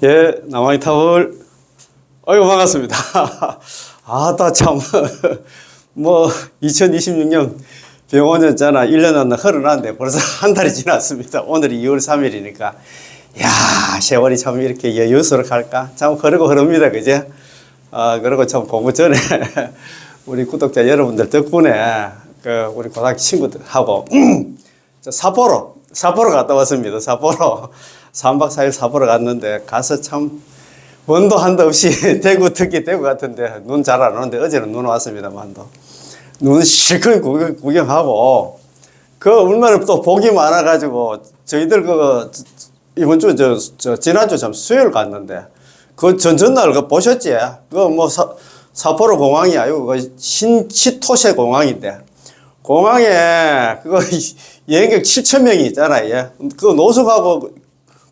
예, 남아이 타월. 어이구, 반갑습니다. 아따, 참. 2026년 병원이었잖아. 1년 흘러났는데 벌써 한 달이 지났습니다. 오늘이 2월 3일이니까. 야, 세월이 참 이렇게 여유스럽게 갈까? 참 흐릅니다. 그제? 그리고 참 공부 전에 우리 구독자 여러분들 덕분에 우리 고등학교 친구들하고 사포로 갔다 왔습니다. 사포로. 3박 4일 사포로 갔는데 가서 참 원도 한도 없이 특히 대구 같은데 눈 잘 안 오는데 어제는 눈 왔습니다만도 눈 실컷 구경하고 얼마나 또 복이 많아가지고 저희들 이번 주 지난주 참 수요일 갔는데 전날 보셨지? 사포로 공항이 아니고 신치토세 공항인데 공항에 여행객 7,000명이 있잖아요. 예. 노숙하고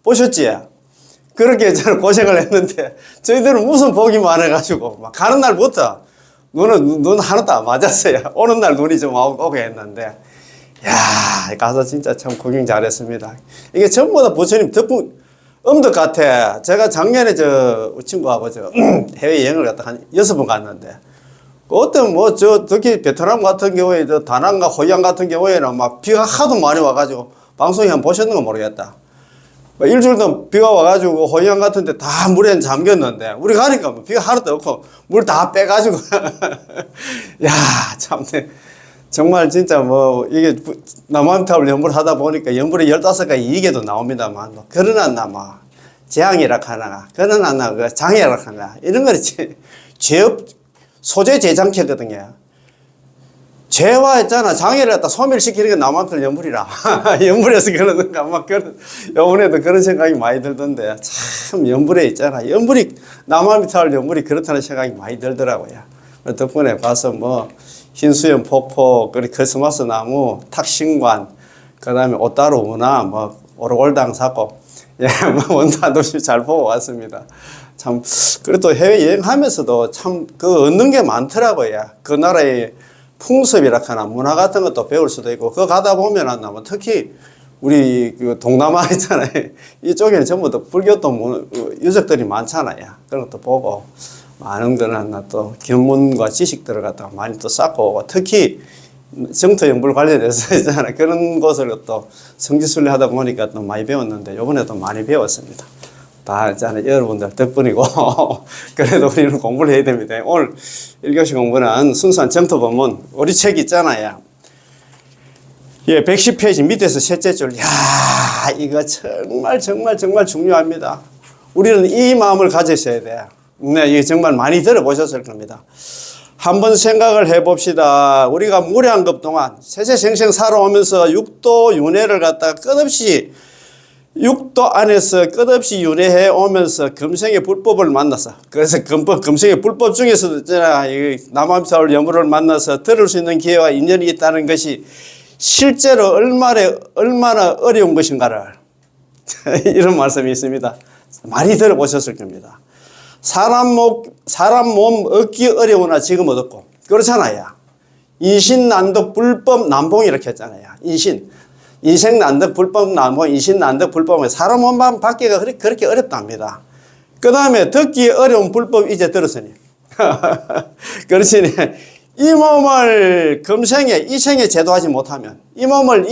보셨지? 그렇게 저는 고생을 했는데 저희들은 무슨 복이 많아가지고 막 가는 날부터 눈 하나도 안 맞았어요. 오는 날 눈이 좀 오게 했는데 야, 가서 진짜 참 구경 잘했습니다. 이게 전부 다 부처님 덕분 음덕 같아. 제가 작년에 친구하고 해외여행을 갔다 한 6번 갔는데 어떤 특히 베트남 같은 경우에 다낭과 호이안 같은 경우에는 막 비가 하도 많이 와가지고 방송에 한번 보셨는가 모르겠다. 일주일도 비가 와가지고 호이안 같은데 다 물에 잠겼는데 우리 가니까 비가 하나도 없고 물 다 빼가지고 야, 참 정말 진짜 이게 남한타월 연불 하다 보니까 연불이 15가지 이계도 나옵니다만 그러나 재앙이라 하나 그러나 장애라 하나 이런 거는 소재 제장캐거든요. 죄와 했잖아. 장애를 갖다 소멸시키는 게 남한테 연불이라. 연불에서 그러는가. 요번에도 그런 생각이 많이 들던데. 참, 연불에 있잖아. 남한타월 연불이 그렇다는 생각이 많이 들더라고요. 덕분에 가서 흰수염 폭포, 코스모스 나무, 탁신관, 그 다음에 오따루 운하, 오르골당 사고, 예, 원도 한도 없이 잘 보고 왔습니다. 참, 그래도 해외여행 하면서도 참, 얻는 게 많더라고요. 그 나라의 풍습이라 하나 문화 같은 것도 배울 수도 있고 그거 가다 보면 특히 우리 동남아 있잖아요. 이쪽에는 전부 다 불교도 유적들이 많잖아요. 그런 것도 보고 많은 거는 또 견문과 지식들을 갖다가 많이 또 쌓고 오고 특히 정토연불 관련해서 있잖아요. 그런 것을 또 성지순례 하다 보니까 또 많이 배웠는데 요번에도 많이 배웠습니다. 다 있잖아요. 여러분들 덕분이고 그래도 우리는 공부를 해야 됩니다. 오늘 1교시 공부는 순수한 정토 본문 우리 책 있잖아요. 예, 110페이지 밑에서 셋째 줄. 야, 이거 정말 중요합니다. 우리는 이 마음을 가지셔야 돼요. 네, 이게 정말 많이 들어보셨을 겁니다. 한번 생각을 해봅시다. 우리가 무량급 동안 세세생생 살아오면서 육도 윤회를 갖다가 끝없이 육도 안에서 끝없이 윤회해 오면서 금생의 불법을 만나서 그래서 금생의 불법 중에서도 있잖아 남한타월 연불을 만나서 들을 수 있는 기회와 인연이 있다는 것이 실제로 얼마나 어려운 것인가를 이런 말씀이 있습니다. 많이 들어보셨을 겁니다. 사람 몸 얻기 어려우나 지금 얻었고 그렇잖아요. 인신난독 불법 난봉 이렇게 했잖아요. 인생난득 불법 난봉 인신난득 불법은 사람 몸만 받기가 그렇게 어렵답니다. 그 다음에 듣기 어려운 불법 이제 들었으니 그렇지 이 몸을 이 생에 제도하지 못하면 이 몸을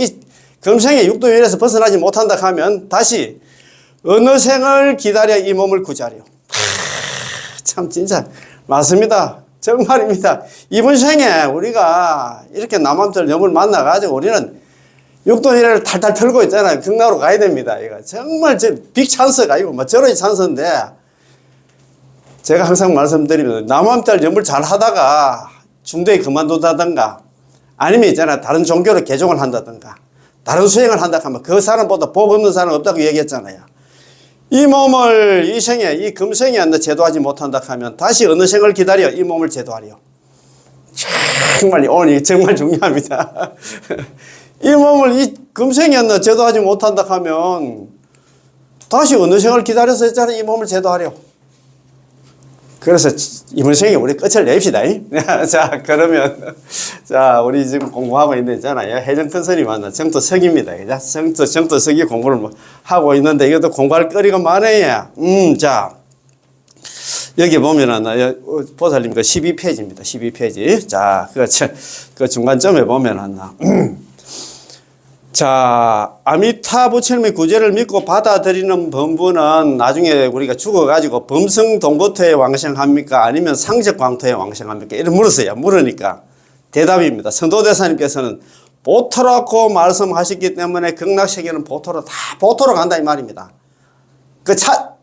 금생의 육도윤회에서 벗어나지 못한다 하면 다시 어느 생을 기다려 이 몸을 구자려. 참 진짜 맞습니다. 정말입니다. 이번 생에 우리가 이렇게 남한들 염을 만나가지고 우리는 육도윤회를 탈탈 털고 있잖아요. 경락으로 가야 됩니다. 이거 정말 빅 찬스가 아니고 저런 찬스인데 제가 항상 말씀드리면 남한들 염을 잘 하다가 중도에 그만둔다든가 아니면 있잖아 다른 종교로 개종을 한다든가 다른 수행을 한다 하면 그 사람보다 복 없는 사람 없다고 얘기했잖아요. 이 몸을 이 생에 이 금생에 제도하지 못한다 하면 다시 어느 생을 기다려 이 몸을 제도하려. 정말 오늘 정말 중요합니다. 이 몸을 이 금생에 제도하지 못한다 하면 다시 어느 생을 기다려서 했잖아요. 이 몸을 제도하려. 그래서 이번 생에 우리 끝을 냅시다. 자, 그러면, 자, 우리 지금 공부하고 있는 있잖아요. 해정 큰스님 만나 정토석입니다. 정토석이 공부를 뭐 하고 있는데 이것도 공부할 거리가 많아요. 자, 여기 보면은, 보살님 그 12페이지입니다. 12페이지. 자, 그 중간점에 보면은, 자, 아미타 부처님의 구제를 믿고 받아들이는 범부는 나중에 우리가 죽어가지고 범성동고토에 왕생합니까? 아니면 상적광토에 왕생합니까? 이렇게 물었어요. 물으니까 대답입니다. 선도대사님께서는 보토라고 말씀하셨기 때문에 극락세계는 보토로 다 보토로 간다 이 말입니다. 그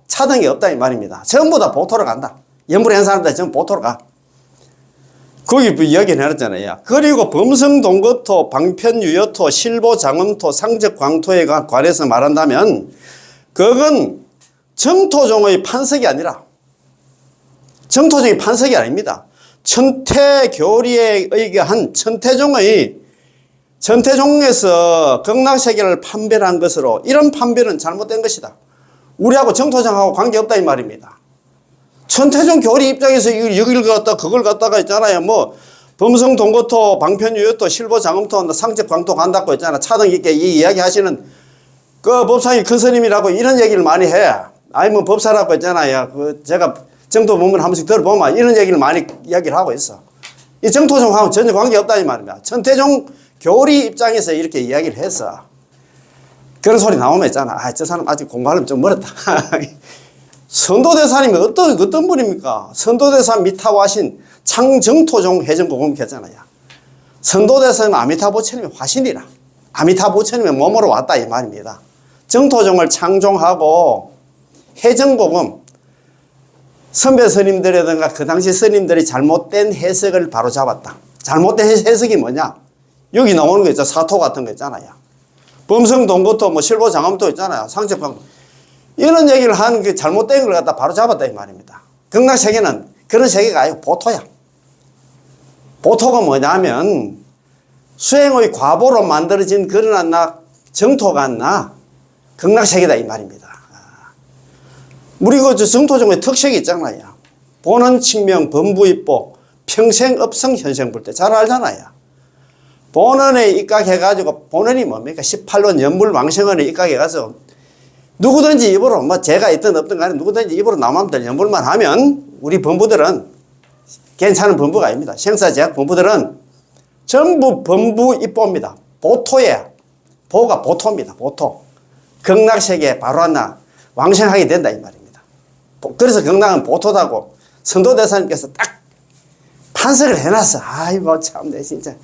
차던 게 없다 이 말입니다. 전부 다 보토로 간다. 연불에 한 사람들 전부 보토로 가. 거기 이야기 해놨잖아요. 그리고 범성동거토, 방편유여토, 실보장엄토, 상적광토에 관해서 말한다면 그건 정토종의 판석이 아니라 정토종의 판석이 아닙니다. 천태교리에 의거한 천태종에서 극락세계를 판별한 것으로 이런 판별은 잘못된 것이다. 우리하고 정토종하고 관계없다 이 말입니다. 천태종 교리 입장에서 여기를 갖다 그걸 갖다가 있잖아요. 뭐 범성동거토, 방편유여토, 실보장엄토, 상적광토 간다고 했잖아. 차등 있게 이 이야기 하시는 그 법상이 큰 스님이라고 이런 얘기를 많이 해. 아니 뭐 법사라고 했잖아요. 그 제가 정토 법문 한 번씩 들어보면 이런 얘기를 많이 이야기를 하고 있어. 이 정토종하고 전혀 관계없다 이 말입니다. 천태종 교리 입장에서 이렇게 이야기를 했어. 그런 소리 나오면 있잖아. 아, 저 사람 아직 공부하려면 좀 멀었다. 선도대사님이 어떤 분입니까? 선도대사 미타화신 창정토종 해정고금 했잖아요. 선도대사님 아미타부처님의 화신이라. 아미타부처님의 몸으로 왔다 이 말입니다. 정토종을 창종하고 해정고금 선배 스님들이라든가 그 당시 스님들이 잘못된 해석을 바로 잡았다. 잘못된 해석이 뭐냐? 여기 나오는 거 있죠. 사토 같은 거 있잖아요. 범성동고토, 뭐 실보장엄토 있잖아요. 상적광토. 이런 얘기를 한 그 잘못된 걸 갖다 바로 잡았다 이 말입니다. 극락세계는 그런 세계가 아니고 보토야. 보토가 뭐냐면 수행의 과보로 만들어진 그런 안나 정토가 안나 극락세계다 이 말입니다. 우리 그 정토종의 특색이 있잖아요. 보는 측명 범부입보 평생 업성 현생불대 잘 알잖아요. 본원에 입각해가지고 본원이 뭡니까? 18원 연불왕생원에 입각해가지고 누구든지 입으로 뭐 제가 있든 없든 간에 누구든지 입으로 남함들 연불만 하면 우리 범부들은 괜찮은 범부가 아닙니다. 생사제약 범부들은 전부 범부 입보입니다. 보토에 보가 보토입니다. 보토. 극락세계에 바로 하나 왕생하게 된다 이 말입니다. 그래서 극락은 보토다고 선도대사님께서 딱 판석을 해놨어. 아이고 참내 진짜.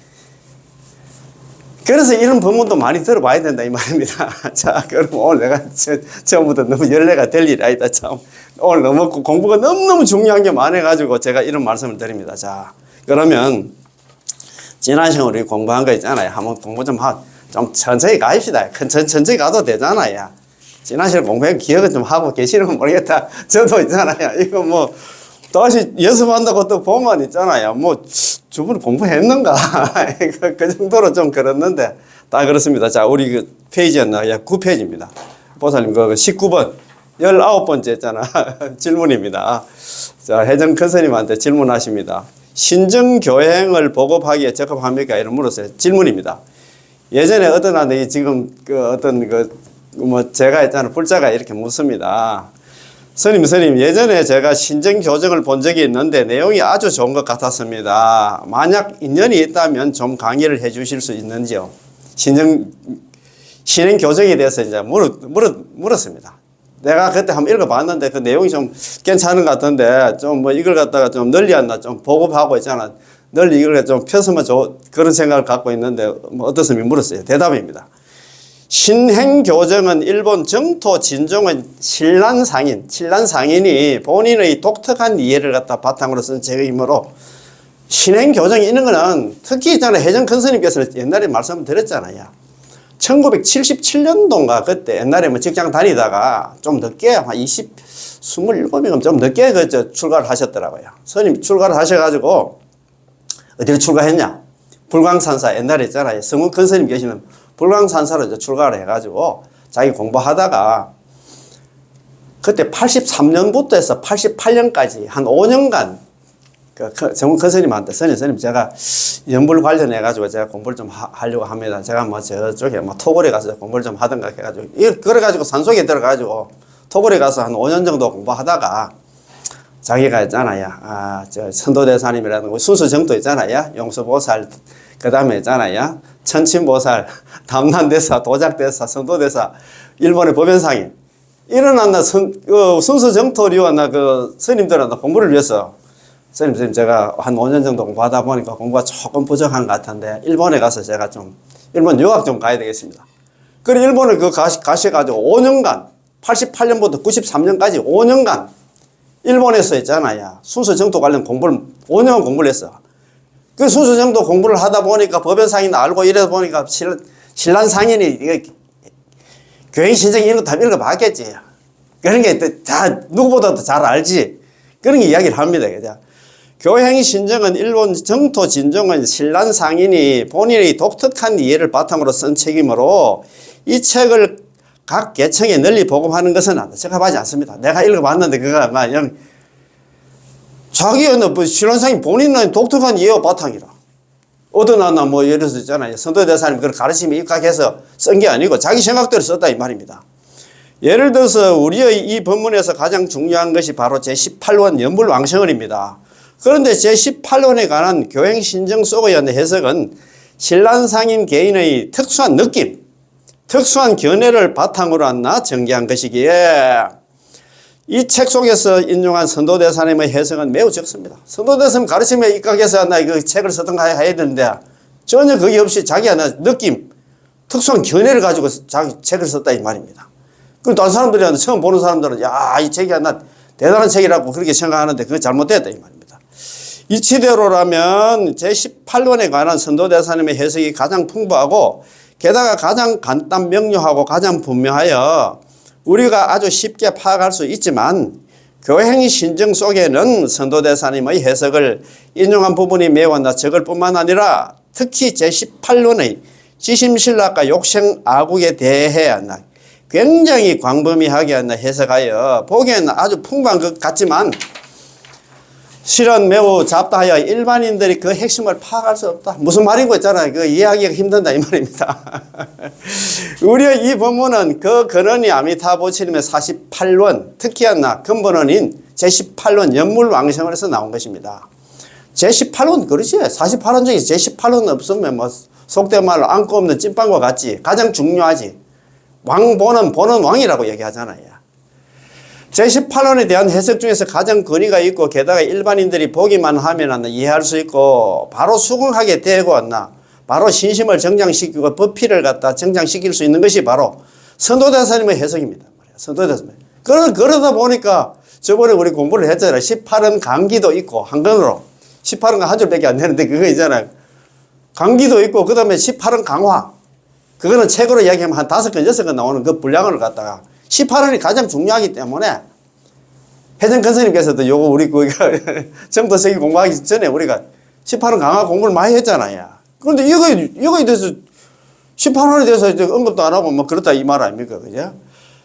그래서 이런 법문도 많이 들어봐야 된다 이 말입니다. 자, 그럼 오늘 내가 처음부터 너무 연례가 될 일이 아니다. 참 오늘 너무 공부가 너무너무 중요한 게 많아가지고 제가 이런 말씀을 드립니다. 자, 그러면 지난 시간에 우리 공부한 거 있잖아요. 한번 공부 좀 천천히 가입시다. 천천히 가도 되잖아요. 지난 시간에 공부한 기억을 좀 하고 계시는 건 모르겠다. 저도 있잖아요. 이거 뭐 다시 연습한다고 또 보면 있잖아요. 뭐, 저분 공부했는가? 그 정도로 좀 그렇는데, 다 그렇습니다. 자, 우리 그 페이지였나? 9페이지입니다. 보살님, 그 19번, 19번째 했잖아. 질문입니다. 자, 해정 큰스님한테 질문하십니다. 신정교행을 보급하기에 적합합니까? 이런 물었어요. 질문입니다. 예전에 어떤 한테 지금 뭐 제가 했잖아. 불자가 이렇게 묻습니다. 스님, 예전에 제가 신정교정을 본 적이 있는데 내용이 아주 좋은 것 같았습니다. 만약 인연이 있다면 좀 강의를 해 주실 수 있는지요? 신행교정에 대해서 이제 물었습니다. 내가 그때 한번 읽어봤는데 그 내용이 좀 괜찮은 것 같은데 좀 뭐 이걸 갖다가 좀 널리 한다, 좀 보급하고 있잖아. 널리 이걸 좀 펴서면 그런 생각을 갖고 있는데 뭐 어떻습니까? 물었어요. 대답입니다. 신행교정은 일본 정토 진종의 신란상인이 본인의 독특한 이해를 갖다 바탕으로 쓴 책임으로 신행교정이 있는 거는 특히 있잖아요. 해정 큰스님께서는 옛날에 말씀 드렸잖아요. 1977년도인가 그때 옛날에 뭐 직장 다니다가 좀 늦게 한 27이면 좀 늦게 출가를 하셨더라고요. 스님 출가를 하셔가지고 어디를 출가했냐? 불광산사 옛날에 있잖아요. 성운 큰스님 계시는 불광산사로 출가를 해가지고 자기 공부하다가 그때 83년부터 해서 88년까지 한 5년간 정말 큰 스님한테 스님 제가 연불 관련해가지고 제가 공부를 좀 하려고 합니다. 제가 뭐 저쪽에 뭐 토굴에 가서 공부를 좀 하던가 해가지고 그래가지고 산속에 들어가지고 토굴에 가서 한 5년 정도 공부하다가 자기가 있잖아요. 저 선도대사님이라는 거 순수정도 있잖아요. 용수보살 그 다음에 있잖아요. 천친보살, 담난대사, 도작대사, 선도대사, 일본의 법연상인 이런 순수정토류나 그 스님들은 공부를 위해서 스님 제가 한 5년 정도 공부하다 보니까 공부가 조금 부족한 것 같은데 일본에 가서 제가 좀 일본 유학 좀 가야 되겠습니다. 그래 일본에 가셔가지고 5년간 88년부터 93년까지 5년간 일본에서 있잖아요. 순수정토 관련 공부를 5년 공부를 했어. 그 순수정토 공부를 하다 보니까 법연상인 알고 이러다 보니까 신란 상인이 교행신정 이런 거 다 읽어봤겠지. 그런 게 다 누구보다도 잘 알지. 그런 게 이야기를 합니다. 그죠? 교행신정은 일본 정토 진정은 신란 상인이 본인의 독특한 이해를 바탕으로 쓴 책이므로 이 책을 각 계층에 널리 보급하는 것은 적합하지 않습니다. 내가 읽어봤는데 그거 막 자기는 뭐 신란상인 본인은 독특한 이해와 바탕이라. 얻어놨나 뭐 예를 들어서 있잖아요. 선도대사님 그걸 가르침에 입각해서 쓴 게 아니고 자기 생각대로 썼다 이 말입니다. 예를 들어서 우리의 이 법문에서 가장 중요한 것이 바로 제18원 연불왕성을입니다. 그런데 제18원에 관한 교행신정 속에 있는 해석은 신란상인 개인의 특수한 느낌, 특수한 견해를 바탕으로 한나 전개한 것이기에 이 책 속에서 인용한 선도대사님의 해석은 매우 적습니다. 선도대사님 가르침에 입각해서 나 그 책을 쓰던가 해야 되는데 전혀 그게 없이 자기 하나 느낌, 특수한 견해를 가지고 자기 책을 썼다 이 말입니다. 그럼 다른 사람들이 처음 보는 사람들은 야, 이 책이 하나 대단한 책이라고 그렇게 생각하는데 그게 잘못됐다 이 말입니다. 이치대로라면 제18원에 관한 선도대사님의 해석이 가장 풍부하고 게다가 가장 간단 명료하고 가장 분명하여 우리가 아주 쉽게 파악할 수 있지만 교행신정 속에는 선도대사님의 해석을 인용한 부분이 매우 적을 뿐만 아니라 특히 제18원의 지심신락과 욕생아국에 대해 굉장히 광범위하게 해석하여 보기에는 아주 풍부한 것 같지만 실은 매우 잡다하여 일반인들이 그 핵심을 파악할 수 없다. 무슨 말인 거 있잖아요. 그 이해하기가 힘든다 이 말입니다. 우리의 이 법문은 그 근원이 아미타부처님의 48원 특히나 근본원인 제18원 연물왕성에서 나온 것입니다. 제18원 그렇지. 48원 중에 제18원 없으면 뭐 속된 말로 안고 없는 찐빵과 같지. 가장 중요하지. 왕보는 보는 왕이라고 얘기하잖아요. 제18원에 대한 해석 중에서 가장 권위가 있고 게다가 일반인들이 보기만 하면 이해할 수 있고 바로 수긍하게 되고 바로 신심을 정장시키고 법피를 갖다 정장시킬 수 있는 것이 바로 선도대사님의 해석입니다. 선도대사님. 그러다 보니까 저번에 우리 공부를 했잖아요. 18원 강기도 있고 한글로 18원가 한 줄밖에 안 되는데 그거 있잖아요. 강기도 있고 그 다음에 18원 강화 그거는 책으로 이야기하면 한 5건 6건 나오는 그 분량을 갖다가 18원이 가장 중요하기 때문에 회전 근스님께서도 요거 우리 정도세기 공부하기 전에 우리가 18원 강화 공부를 많이 했잖아요. 그런데 이거에 대해서 18원에 대해서 언급도 안 하고 뭐 그렇다 이 말 아닙니까? 그죠?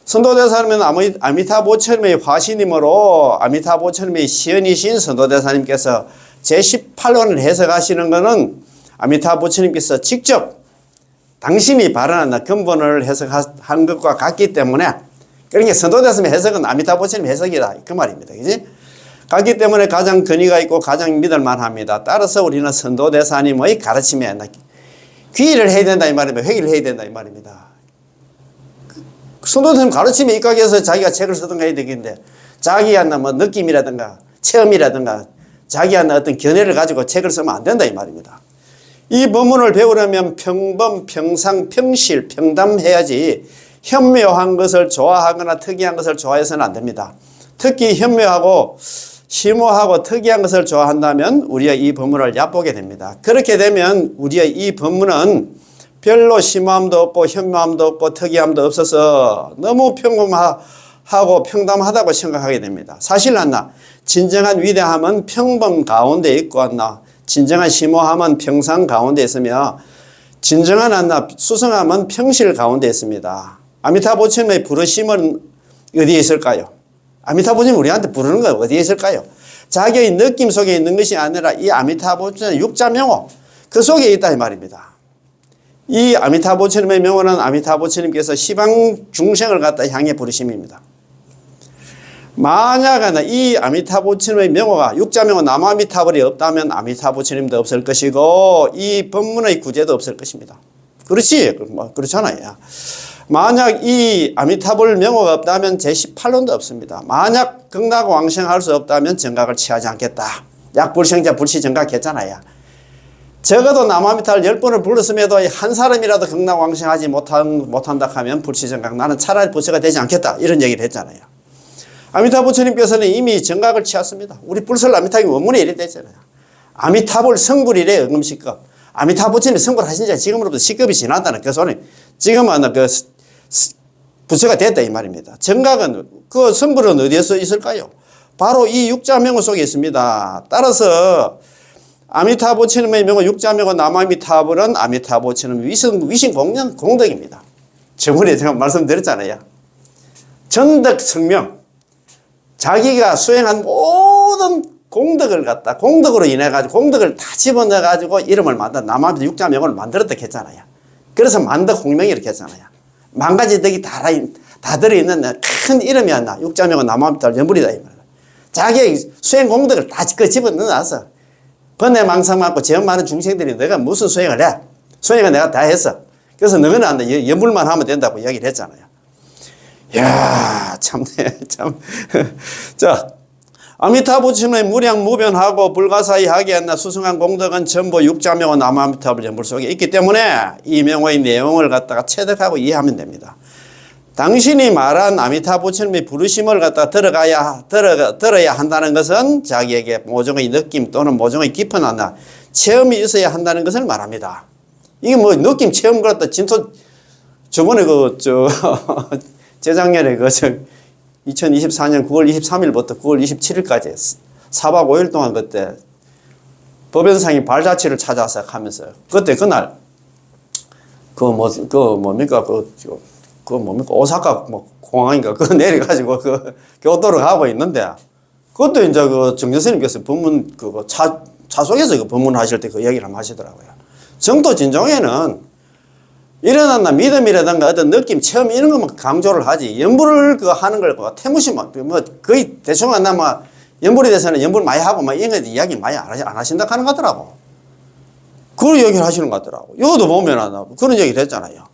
선도대사님은 아미타부처님의 화신이므로 아미타부처님의 시연이신 선도대사님께서 제18원을 해석하시는 것은 아미타부처님께서 직접 당신이 발언한 근본을 해석한 것과 같기 때문에 그러니까 선도대사님의 해석은 아미타부처님 해석이다 그 말입니다. 그지? 같기 때문에 가장 근위가 있고 가장 믿을만 합니다. 따라서 우리는 선도대사님의 가르침에 귀의를 해야 된다 이 말입니다. 회의를 해야 된다 이 말입니다. 선도대사님 가르침에 입각해서 자기가 책을 쓰든가 해야 되겠는데 자기가 뭐 느낌이라든가 체험이라든가 자기가 어떤 견해를 가지고 책을 쓰면 안 된다 이 말입니다. 이 법문을 배우려면 평범, 평상, 평실, 평담해야지 현묘한 것을 좋아하거나 특이한 것을 좋아해서는 안 됩니다. 특히 현묘하고 심오하고 특이한 것을 좋아한다면 우리의 이 법문을 얕보게 됩니다. 그렇게 되면 우리의 이 법문은 별로 심오함도 없고 현묘함도 없고 특이함도 없어서 너무 평범하고 평담하다고 생각하게 됩니다. 사실 진정한 위대함은 평범 가운데 있고 진정한 심오함은 평상 가운데 있으며 진정한 수성함은 평실 가운데 있습니다. 아미타부처님의 부르심은 어디에 있을까요? 아미타부처님 우리한테 부르는 건 어디에 있을까요? 자기의 느낌 속에 있는 것이 아니라 이 아미타부처님 육자명호 그 속에 있다 이 말입니다. 이 아미타부처님의 명호는 아미타부처님께서 시방 중생을 갖다 향해 부르심입니다. 만약 이 아미타부처님의 명호가 육자명호 남아미타불이 없다면 아미타부처님도 없을 것이고 이 법문의 구제도 없을 것입니다. 그렇지? 그렇잖아요. 만약 이 아미타불 명호가 없다면 제18론도 없습니다. 만약 극락왕생할 수 없다면 정각을 취하지 않겠다. 약불생자 불시정각 했잖아요. 적어도 남아미타를 10번을 불렀음에도 한 사람이라도 극락왕생하지 못한다 하면 불시정각 나는 차라리 부처가 되지 않겠다. 이런 얘기를 했잖아요. 아미타 부처님께서는 이미 정각을 취했습니다. 우리 불설 아미타의 원문에 이래 되잖아요. 아미타불 성불이래 응음시급. 아미타 부처님 성불하신 지 지금으로부터 시급이 지났다는 그 소리. 지금은 그 부처가 됐다 이 말입니다. 정각은 그 성불은 어디에서 있을까요? 바로 이 육자명호 속에 있습니다. 따라서 아미타 부처님의 명호 육자명호 남아미타불은 아미타 부처님 위신 공덕입니다. 저번에 제가 말씀드렸잖아요. 전덕 성명. 자기가 수행한 모든 공덕을 갖다 공덕으로 인해 가지고 공덕을 다 집어넣어 가지고 이름을 만든 남아미타 육자명호를 만들었다 했잖아요. 그래서 만덕 홍명이 이렇게 했잖아요. 만 가지 덕이 다 들어있는 큰 이름이었나 육자명호 남아미타 연불이다 이 말이야. 자기의 수행 공덕을 다 집어넣어서 번뇌망상 많고 죄업 많은 중생들이 너가 무슨 수행을 해? 수행을 내가 다 했어. 그래서 너는 안 돼. 연불만 하면 된다고 이야기를 했잖아요. 이야, 참네, 참. 자, 아미타 부처님의 무량무변하고 불가사의하게 한나 수승한 공덕은 전부 육자명호 남아미타불 연불 속에 있기 때문에 이 명호의 내용을 갖다가 체득하고 이해하면 됩니다. 당신이 말한 아미타 부처님의 부르심을 갖다 들어야 한다는 것은 자기에게 모종의 느낌 또는 모종의 깊은 체험이 있어야 한다는 것을 말합니다. 이게 뭐 느낌 체험 그렇다 진토 저번에 재작년에 2024년 9월 23일부터 9월 27일까지 4박 5일 동안 그때 법연상이 발자취를 찾아서 하면서 그때 그날 오사카 공항인가 그거 내려가지고 교토로 가고 있는데 그것도 이제 정 교수님께서 법문 차 속에서 그 법문하실 때 그 얘기를 하시더라고요. 정도 진정에는 일어났나 믿음이라든가 어떤 느낌, 체험 이런 것만 강조를 하지 연불을 하는 걸 태무시 거의 대충 안 나면 연불에 대해서는 연불 많이 하고 이런 거 이야기 많이 안 하신다 하는 것 같더라고. 그런 얘기를 하시는 것 같더라고. 여기도 보면 그런 얘기를 했잖아요.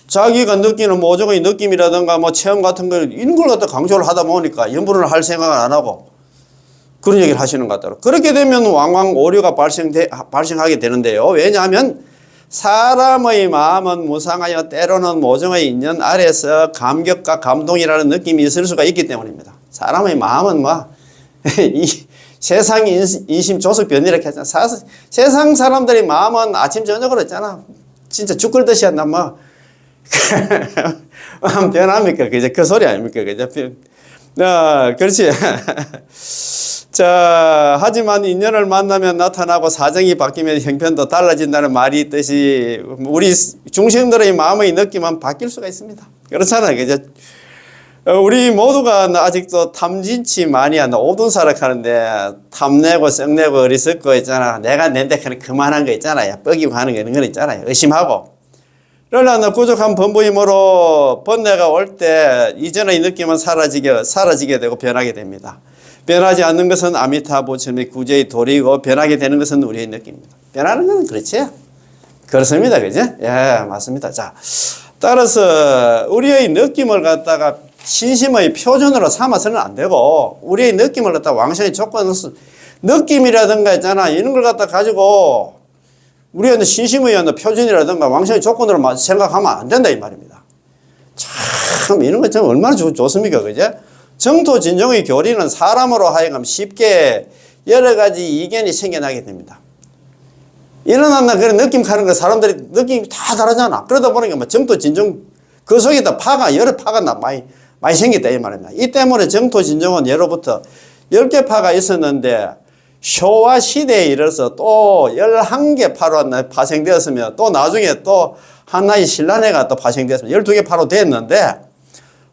자기가 느끼는 모종의 느낌이라든가 체험 같은 걸 이런 걸 갖다 강조를 하다 보니까 연불을 할 생각을 안 하고 그런 얘기를 하시는 것 같더라고. 그렇게 되면 왕왕 오류가 발생하게 되는데요. 왜냐하면 사람의 마음은 무상하여 때로는 모종의 인연 아래서 감격과 감동이라는 느낌이 있을 수가 있기 때문입니다. 사람의 마음은 이 세상 인심 조석 변이라고 했잖아. 세상 사람들의 마음은 아침 저녁으로 했잖아. 진짜 죽을 듯이 한다 변합니까? 그제 그 소리 아닙니까? 그제 그렇지. 자, 하지만 인연을 만나면 나타나고 사정이 바뀌면 형편도 달라진다는 말이 있듯이 우리 중생들의 마음의 느낌은 바뀔 수가 있습니다. 그렇잖아요. 그죠? 우리 모두가 아직도 탐진치 많이 한다. 오둔사락 하는데 탐내고 썩내고 어리석고 있잖아. 내가 낸데 그만한 거 있잖아요. 뻐기고 하는 거 이런 거 있잖아요. 의심하고. 그러나 부족한 번부임으로 번뇌가 올 때 이전의 느낌은 사라지게 되고 변하게 됩니다. 변하지 않는 것은 아미타 부처님의 구제의 도리이고 변하게 되는 것은 우리의 느낌입니다. 변하는 건 그렇지? 그렇습니다. 그죠? 예, 맞습니다. 자, 따라서 우리의 느낌을 갖다가 신심의 표준으로 삼아서는 안 되고 우리의 느낌을 갖다가 왕성히 조건으로 느낌이라든가 있잖아. 이런 걸 갖다 가지고 우리의 신심의 표준이라든가 왕성히 조건으로 생각하면 안 된다 이 말입니다. 참 이런 거 참 얼마나 좋습니까? 그죠? 정토 진정의 교리는 사람으로 하여금 쉽게 여러 가지 이견이 생겨나게 됩니다. 일어난다 그런 느낌 하는 거 사람들이 느낌이 다 다르잖아. 그러다 보니까 정토 진정 그 속에다 여러 파가 많이 생겼다 이 말입니다. 이 때문에 정토 진정은 예로부터 10개 파가 있었는데 쇼와 시대에 이르러서 또 11개 파로 파생되었으며 또 나중에 또 하나의 신라내가 또 파생되었으면 12개 파로 됐는데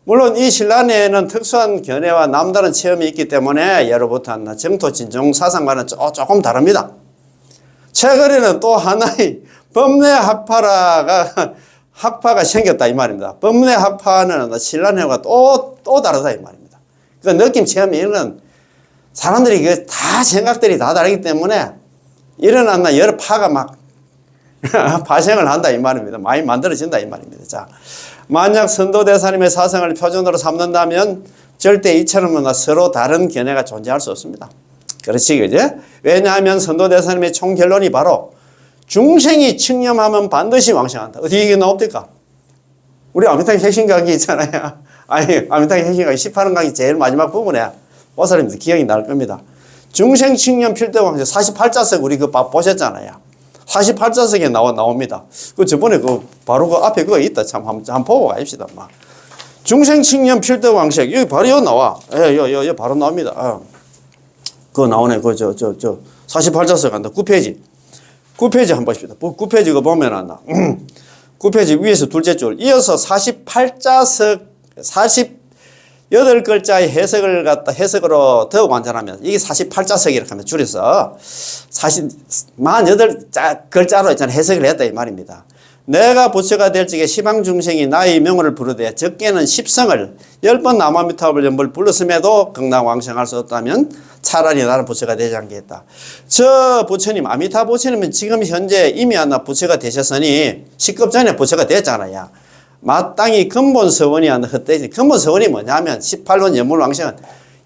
물론 이 신라내에는 특수한 견해와 남다른 체험이 있기 때문에 예로부터 정토 진종 사상과는 조금 다릅니다. 최근에는 또 하나의 법내 학파가 생겼다 이 말입니다. 법내 학파는 신라내와 또 다르다 이 말입니다. 그 느낌 체험이 이런 사람들이 다 생각들이 다 다르기 때문에 일어났나 여러 파가 막 발생을 한다 이 말입니다. 많이 만들어진다 이 말입니다. 자, 만약 선도대사님의 사상을 표준으로 삼는다면 절대 이처럼 서로 다른 견해가 존재할 수 없습니다. 그렇지, 그제? 왜냐하면 선도대사님의 총 결론이 바로 중생이 칙념하면 반드시 왕생한다. 어떻게 이게 나옵니까? 우리 아미타의 핵심 강의 있잖아요. 아니, 아미타의 핵심 강의 18원 강의 제일 마지막 부분에 보살님들 기억이 날 겁니다. 중생 칙념 필대 왕생 48자석 우리 보셨잖아요. 48자석에 나옵니다. 그 저번에 바로 그 앞에 그거 있다. 참, 한번 보고 가십시다. 막. 중생 칙념 필대 왕생 여기 바로 여기 나와. 여 바로 나옵니다. 그거 나오네. 48자석 한다. 9페이지. 9페이지 한번 보십시다. 9페이지 그거 보면 9페이지 위에서 둘째 줄. 이어서 48자석, 48글자의 해석으로 더 완전하면, 이게 48자석이라고 하면 줄여서 48글자로 있잖아요. 해석을 했다 이 말입니다. 내가 부처가 될 적에 시방중생이 나의 명호를 부르되 적게는 10성을 10번 남아미타불 연불 불렀음에도 극락왕생할 수 없다면 차라리 나는 부처가 되지 않겠다. 저 부처님 아미타 부처님은 지금 현재 이미 부처가 되셨으니 10급 전에 부처가 됐잖아요. 마땅히 근본서원이 헛되지. 근본서원이 뭐냐면 18론 연물왕생은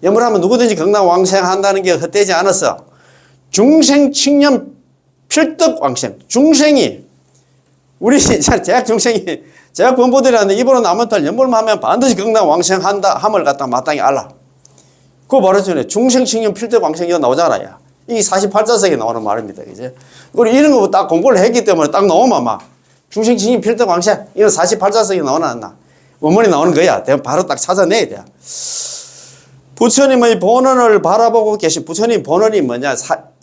연물하면 누구든지 극락왕생한다는 게 헛되지 않았어. 중생 칙념 필덕왕생. 중생이 우리 제약 중생이 제약 본부들이라는데 입으로 남은탈 연물만 하면 반드시 극락왕생한다 함을 갖다 마땅히 알라. 그거 바로 전에 중생 칙념 필덕왕생이 나오잖아요. 이게 48자석에 나오는 말입니다. 그죠? 우리 이런 거 딱 공부를 했기 때문에 딱 나오면 막 중생 칙념 필덕왕생 이런 48자석이 나오나 안 나. 원문이 나오는 거야. 바로 딱 찾아내야 돼. 부처님의 본원을 바라보고 계신 부처님 본원이 뭐냐?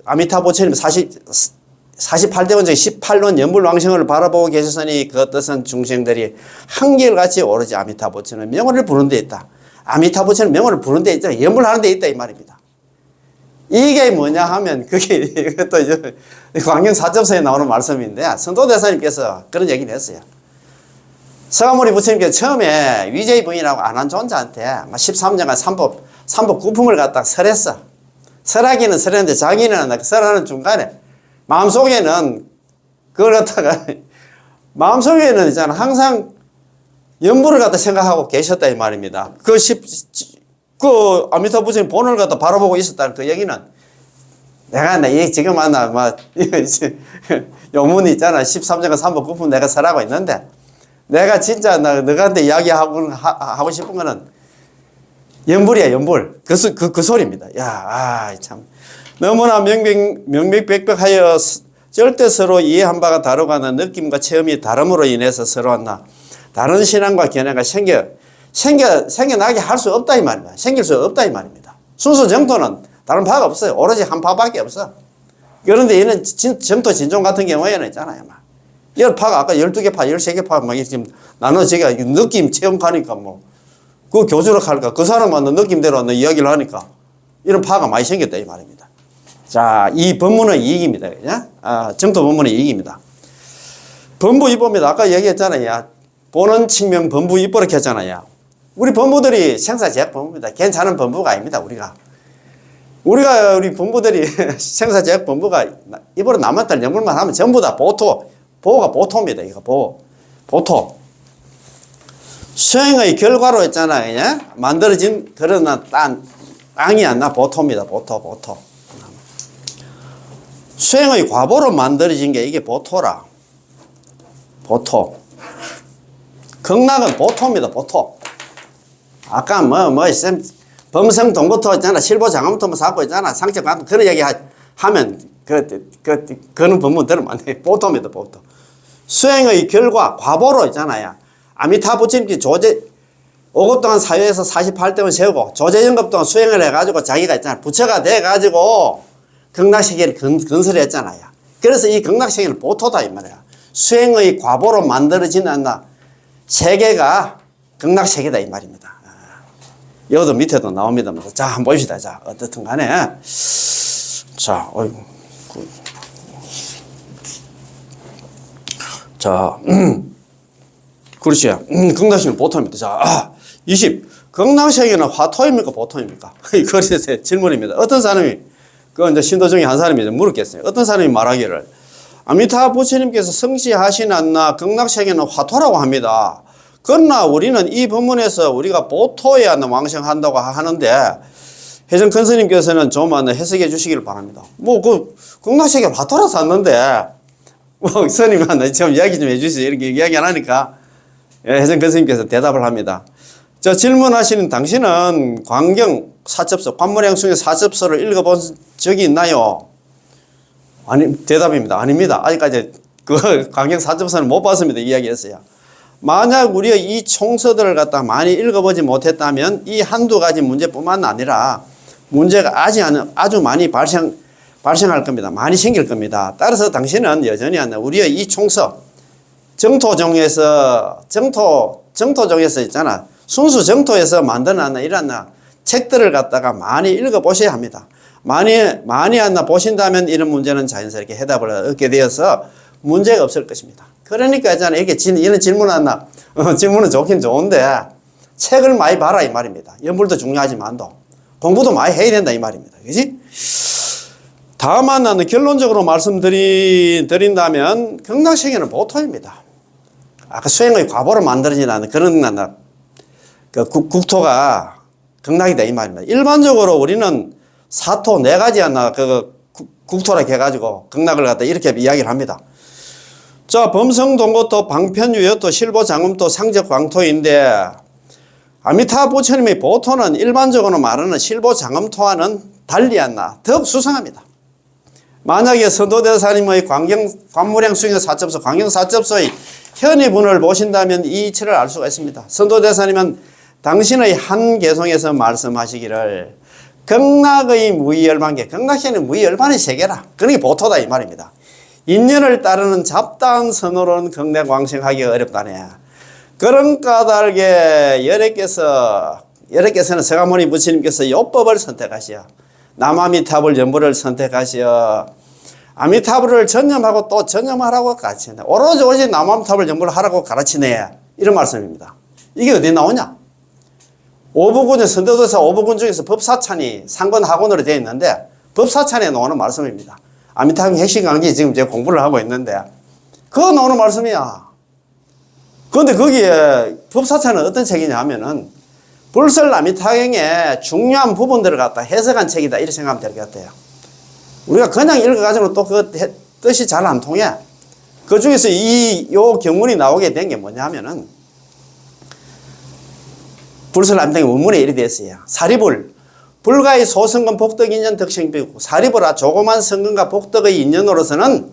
아미타 부처님 48대원 중 18론 연불왕생을 바라보고 계셨으니 그 뜻은 중생들이 한결같이 오로지 아미타 부처는 명호를 부른 데 있다. 아미타 부처는 명호를 부른 데 있다. 연불하는 데 있다 이 말입니다. 이게 뭐냐 하면 그게 이것도 이제 광경 4.4에 나오는 말씀인데 선도대사님께서 그런 얘기를 했어요. 서가모니 부처님께서 처음에 위제이 부인이라고 안한 존자한테 13년간 삼법 구품을 갖다가 설했어. 설하기는 설했는데 자기는 설하는 중간에 마음속에는 그걸 갖다가 마음속에는 있잖아 항상 연부를 갖다 생각하고 계셨다 이 말입니다. 그 아미타 부처님 본을 갖다 바라보고 있었다는 그 얘기는 내가 지금 요문이 있잖아 13년간 삼법 구품 내가 설하고 있는데 내가 진짜 너한테 이야기하고 싶은 거는 연불이야 연불 그 소리입니다. 참 너무나 명명백백하여 절대 서로 이해한 바가 다르고 하는 느낌과 체험이 다름으로 인해서 서로 다른 신앙과 견해가 생겨나게 할 수 없다 이 말입니다. 생길 수 없다 이 말입니다. 순수 정토는 다른 파가 없어요. 오로지 한 파밖에 없어. 그런데 얘는 정토 진종 같은 경우에는 있잖아요. 막. 10파가 아까 12개 파, 13개 파 막 지금 나눠지가 느낌 체험하니까 그 교주로 할까 그 사람은 느낌대로 이야기를 하니까 이런 파가 많이 생겼다 이 말입니다. 자, 이 법문의 이익입니다. 그냥? 정토 법문의 이익입니다. 법부 입보입니다. 아까 얘기했잖아요. 본원 칙명 법부 입보를 했잖아요. 우리 법부들이 생사제약 법부입니다. 괜찮은 법부가 아닙니다. 우리 법부들이 생사제약 법부가 입으로 남았다 연물만 하면 전부 다 보호가 보토입니다. 이거 보토. 수행의 결과로 했잖아요. 만들어진 드러난 땅이 보토입니다. 보토. 수행의 과보로 만들어진 게 이게 보토라. 보토. 극락은 보토입니다. 보토. 아까 범성 동부토 있잖아. 실보 장암토 사고 있잖아. 상처 가도 그런 얘기 하면 그런 법문 들으면 안 돼. 보토입니다. 보토. 수행의 결과 과보로 있잖아요. 아미타 부처님께 5급 동안 사회에서 48대원 세우고 조제연급 동안 수행을 해가지고 자기가 있잖아. 부처가 돼가지고 극락세계를 건설을 했잖아요. 그래서 이 극락세계는 보토다 이 말이야. 수행의 과보로 만들어진 세계가 극락세계다 이 말입니다. 여기도 밑에도 나옵니다. 자, 한번 봅시다. 자, 어떻든 간에. 자, 어이구. 자, 그렇지. 극락세계는 보통입니다. 자, 20. 극락세계는 화토입니까? 보통입니까? 그래서 질문입니다. 어떤 사람이, 그 이제 신도 중에 한 사람이 물었겠어요. 어떤 사람이 말하기를, 아미타 부처님께서 성시하시나나 극락세계는 화토라고 합니다. 그러나 우리는 이 법문에서 우리가 보토에 왕생한다고 하는데, 혜정 큰 스님께서는 좀 해석해 주시기를 바랍니다. 극락세계 화토라서 왔는데, 스님한테 좀 이야기 좀 해주세요. 이렇게 이야기 안 하니까, 혜정 큰 스님께서 대답을 합니다. 저 질문하시는 당신은 광경 사첩서, 관문양숭의 사첩서를 읽어본 적이 있나요? 아니, 대답입니다. 아닙니다. 아직까지 그 광경 사첩서는 못 봤습니다. 이야기했어요. 만약 우리가 이 총서들을 갖다 많이 읽어보지 못했다면 이 한두 가지 문제뿐만 아니라 문제가 아주 많이 발생할 겁니다. 많이 생길 겁니다. 따라서 당신은 여전히 우리의 이 총서, 정토종에서 있잖아. 순수 정토에서 만들어놨나 이런 책들을 갖다가 많이 읽어보셔야 합니다. 많이 보신다면 이런 문제는 자연스럽게 해답을 얻게 되어서 문제가 없을 것입니다. 그러니까 있잖아. 이렇게 이런 질문은 좋긴 좋은데 책을 많이 봐라 이 말입니다. 연불도 중요하지만도 공부도 많이 해야 된다 이 말입니다. 그지? 다만 나는 결론적으로 말씀드린다면 극락세계는 보토입니다. 아까 수행의 과보로 만들어지는 그런 그 국토가 극락이다 이 말입니다. 일반적으로 우리는 사토 네 가지 국토라 해가지고 극락을 갖다 이렇게 이야기를 합니다. 자, 범성동고토, 방편유여토, 실보장음토, 상적광토인데 아미타 부처님의 보토는 일반적으로 말하는 실보장음토와는 달리 더욱 수상합니다. 만약에 선도대사님의 관무량숭의 사첩서, 광경사첩서의 현의분을 보신다면 이 이치를 알 수가 있습니다. 선도대사님은 당신의 한 개송에서 말씀하시기를 극락의 무의열반계, 극락세계는 무의열반의 세계라. 그러니 보토다 이 말입니다. 인연을 따르는 잡다한 선으로는 극락왕생하기가 어렵다네. 그런 까닭에 여래께서는 서가모니 부처님께서 요법을 선택하시어 남아미타불 연불을 선택하시어 아미타불을 전념하고 또 전념하라고 가르치네. 오로지 남아미타불 연불을 하라고 가르치네. 이런 말씀입니다. 이게 어디 나오냐? 선도도사 5부군 중에서 법사찬이 상권학원으로 되어 있는데 법사찬에 나오는 말씀입니다. 아미타불 핵심 강의 지금 제가 공부를 하고 있는데 그거 나오는 말씀이야. 그런데 거기에 법사찬은 어떤 책이냐 하면은 불설 아미타경의 중요한 부분들을 갖다 해석한 책이다 이렇게 생각하면 될 것 같아요. 우리가 그냥 읽어가지고 또 그 뜻이 잘 안 통해. 그 중에서 요 경문이 나오게 된 게 뭐냐 하면은 불설 아미타경 원문에 이렇게 되었어요. 사리불 불가의 소성근 복덕 인연 덕생비고 사리불아 조그만 성근과 복덕의 인연으로서는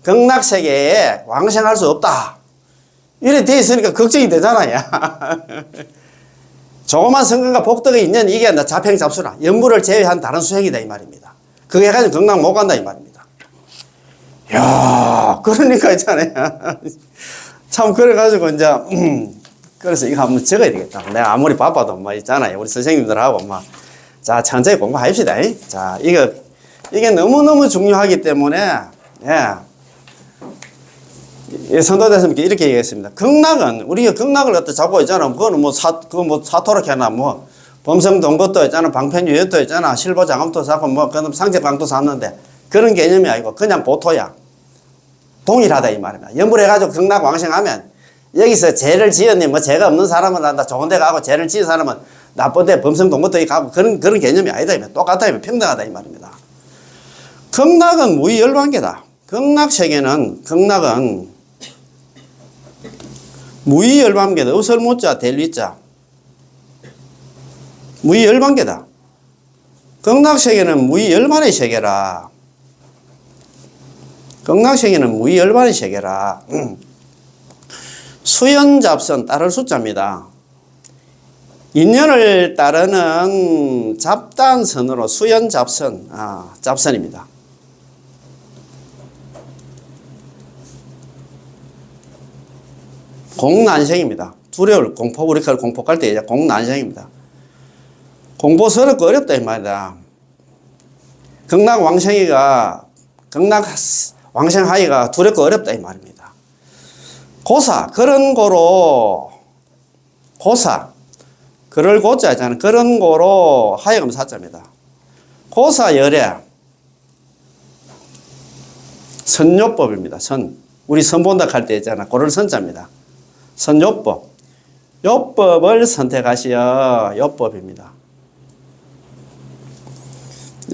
극락세계에 왕생할 수 없다. 이렇게 되어 있으니까 걱정이 되잖아요. 조그만 성근과 복덕의 인연 이게 자평잡수라 연불을 제외한 다른 수행이다 이 말입니다. 그게 해가지고 극락 못 간다 이 말입니다. 이야, 그러니까 있잖아요. 참 그래가지고 이제 그래서 이거 한번 적어야 되겠다. 내가 아무리 바빠도 있잖아요. 우리 선생님들하고 자, 천천히 공부합시다. 자, 이게 너무너무 중요하기 때문에, 선도대사님께 이렇게 얘기했습니다. 극락은, 우리가 극락을 갖다 잡고 있잖아. 그거는 사토록 해나, 범성동것도 있잖아. 방편유여도 있잖아. 실보장엄도 잡고, 그다음 상제광도 잡는데, 그런 개념이 아니고, 그냥 보토야. 동일하다, 이 말입니다. 연불해가지고 극락 왕생하면, 여기서 죄를 지었니, 죄가 없는 사람은 한다. 좋은 데 가고, 죄를 지은 사람은 나쁜데 범성동것도 가고, 그런 개념이 아니다. 똑같다. 평등하다. 이 말입니다. 극락은 무의열반계다. 극락은 무의열반계다. 의설무자, 델리자. 무의열반계다. 극락세계는 무의열반의 세계라. 극락세계는 무의열반의 세계라. 수연잡선 따를 숫자입니다. 인연을 따르는 잡단선으로 수연잡선, 잡선입니다. 공난생입니다. 두려울 공포, 우리가 공포할 때 이제 공난생입니다. 공포스럽고 어렵다, 이 말이다. 극락왕생하기가 두렵고 어렵다, 이 말입니다. 고사, 그런 거로, 그럴 고자 있잖아요. 그런 거로 하여금 사자입니다. 고사 열애, 선요법입니다. 우리 선 본다 할 때 있잖아. 고를 선자입니다. 선요법. 요법을 선택하시어 요법입니다.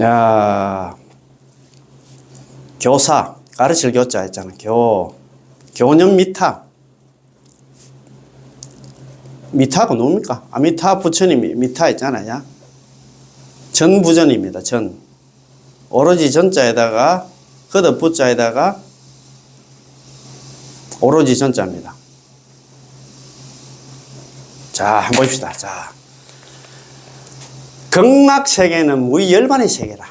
야, 교사, 가르칠 교자 있잖아. 교념 미타. 미타가 누굽니까? 아미타 부처님 미타 있잖아요. 전부전입니다. 오로지 전자에다가 거듭 부자에다가 오로지 전자입니다. 자, 한번 봅시다. 자, 극락세계는 무의열반의 세계라.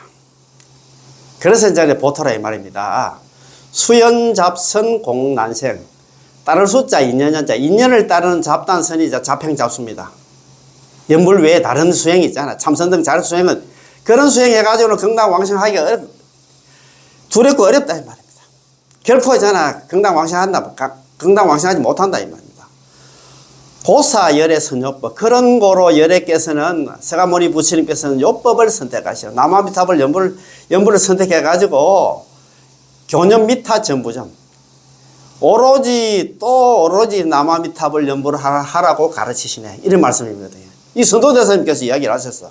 그래서 이제 보토라 이 말입니다. 수연잡선 공난생. 따를 숫자 인연연자. 인연을 따르는 잡단선이자 잡행잡수입니다. 연불 외에 다른 수행이 있잖아. 참선 등 자력 수행은 그런 수행해가지고는 극락왕생하기가 두렵고 어렵다 이 말입니다. 결코 있잖아. 극락왕생하지 못한다 이 말입니다. 고사 열애 선요법, 그런 거로 열애께서는 서가모니 부처님께서는 요법을 선택하시오. 남아미탑을 연불을 선택해가지고 교념 미타 전부전, 오로지 남아미탑을 연불을 하라고 가르치시네. 이런 말씀입니다. 이 선도대사님께서 이야기를 하셨어.